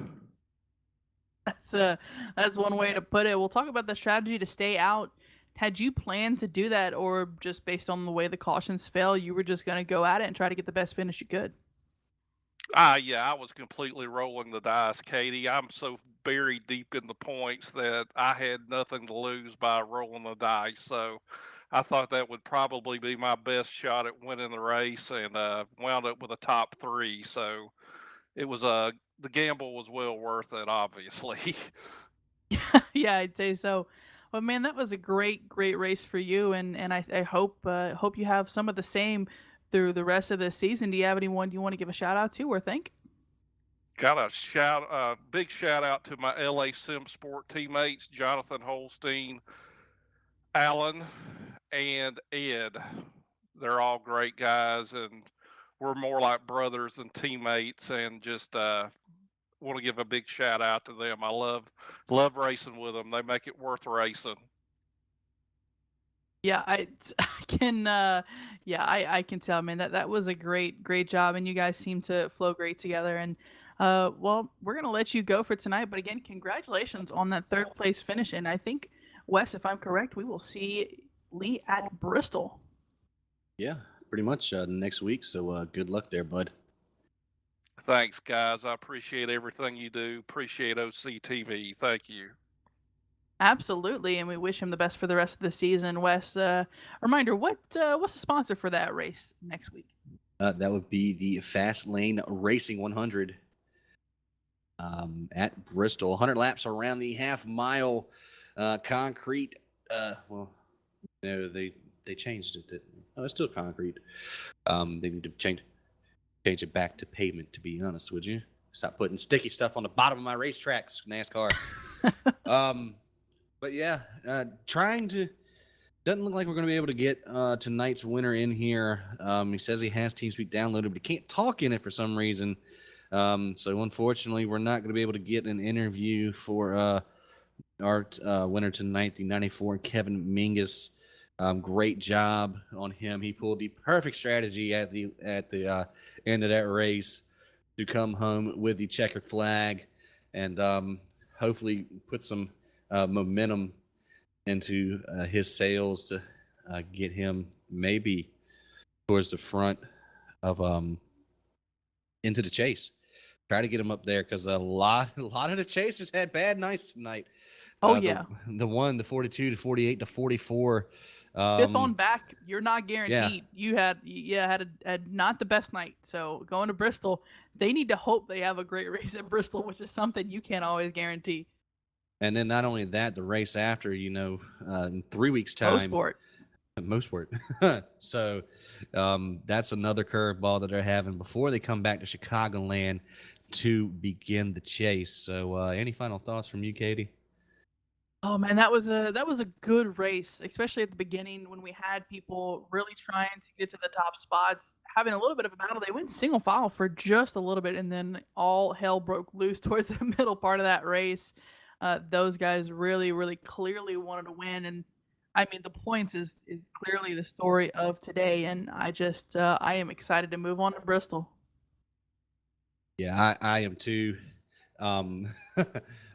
That's one way to put it. We'll talk about the strategy to stay out. Had you planned to do that, or just based on the way the cautions fell, you were just going to go at it and try to get the best finish you could? Yeah, I was completely rolling the dice, Katie. I'm so buried deep in the points that I had nothing to lose by rolling the dice. So I thought that would probably be my best shot at winning the race, and wound up with a top 3. So it was the gamble was well worth it, obviously. Yeah, I'd say so. Well, man, that was a great race for you, and I hope you have some of the same through the rest of the season. Do you have anyone you want to give a shout out to or thank? Got a big shout out to my LA Sim Sport teammates, Jonathan Holstein, Alan, and Ed. They're all great guys, and we're more like brothers than teammates, and just want to give a big shout out to them. I love racing with them. They make it worth racing. Yeah, I can I can tell, man, that was a great job, and you guys seem to flow great together. And well, we're gonna let you go for tonight, but again, congratulations on that third place finish. And I think, Wes, if I'm correct, we will see Lee at Bristol. Yeah, pretty much next week. So good luck there, bud. Thanks, guys. I appreciate everything you do. Appreciate OCTV. Thank you. Absolutely, and we wish him the best for the rest of the season. Wes, reminder, what's the sponsor for that race next week? That would be the Fast Lane Racing 100 at Bristol. 100 laps around the half mile. Concrete. Well, no, they changed it. Oh, it's still concrete. They need to change it back to pavement. To be honest, would you stop putting sticky stuff on the bottom of my racetracks, NASCAR? But yeah, trying to. Doesn't look like we're going to be able to get tonight's winner in here. He says he has TeamSpeak downloaded, but he can't talk in it for some reason. So unfortunately, we're not going to be able to get an interview for our winner tonight, the 94 Kevin Mingus. Great job on him. He pulled the perfect strategy at the end of that race to come home with the checkered flag and hopefully put some momentum into his sails to get him maybe towards the front of into the chase. Try to get him up there because a lot of the chasers had bad nights tonight. Oh yeah, the 42 to 48 to 44. Fifth on back, you're not guaranteed. Yeah. You had not the best night. So going to Bristol, they need to hope they have a great race at Bristol, which is something you can't always guarantee. And then not only that, the race after, in 3 weeks' time. Most sport. So that's another curveball that they're having before they come back to Chicagoland to begin the chase. So any final thoughts from you, Katie? Oh man, that was a good race, especially at the beginning when we had people really trying to get to the top spots, having a little bit of a battle. They went single file for just a little bit, and then all hell broke loose towards the middle part of that race. Those guys really, really clearly wanted to win, and I mean the points is clearly the story of today. And I am excited to move on to Bristol. Yeah, I am too.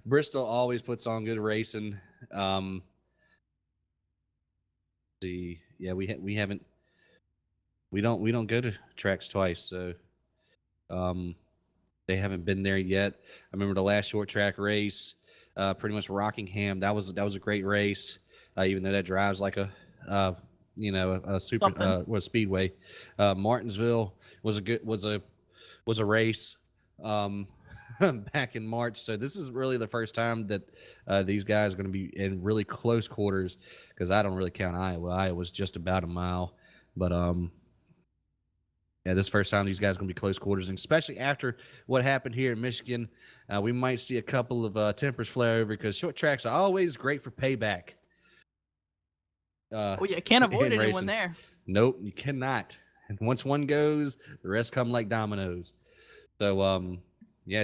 Bristol always puts on good racing. We don't go to tracks twice, so they haven't been there yet. I remember the last short track race, pretty much Rockingham. That was a great race, even though that drives like a super speedway. Martinsville was a race. Back in March. So this is really the first time that these guys are going to be in really close quarters because I don't really count Iowa. Iowa's just about a mile. But this first time these guys are going to be close quarters, and especially after what happened here in Michigan, we might see a couple of tempers flare over because short tracks are always great for payback. Can't avoid anyone there. Nope, you cannot. And once one goes, the rest come like dominoes. So,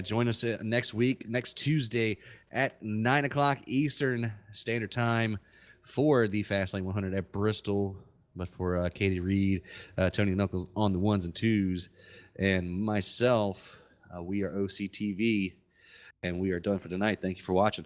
join us next week, next Tuesday at 9 o'clock Eastern Standard Time for the Fastlane 100 at Bristol. But for Katie Reed, Tony Knuckles on the ones and twos, and myself, we are OCTV, and we are done for tonight. Thank you for watching.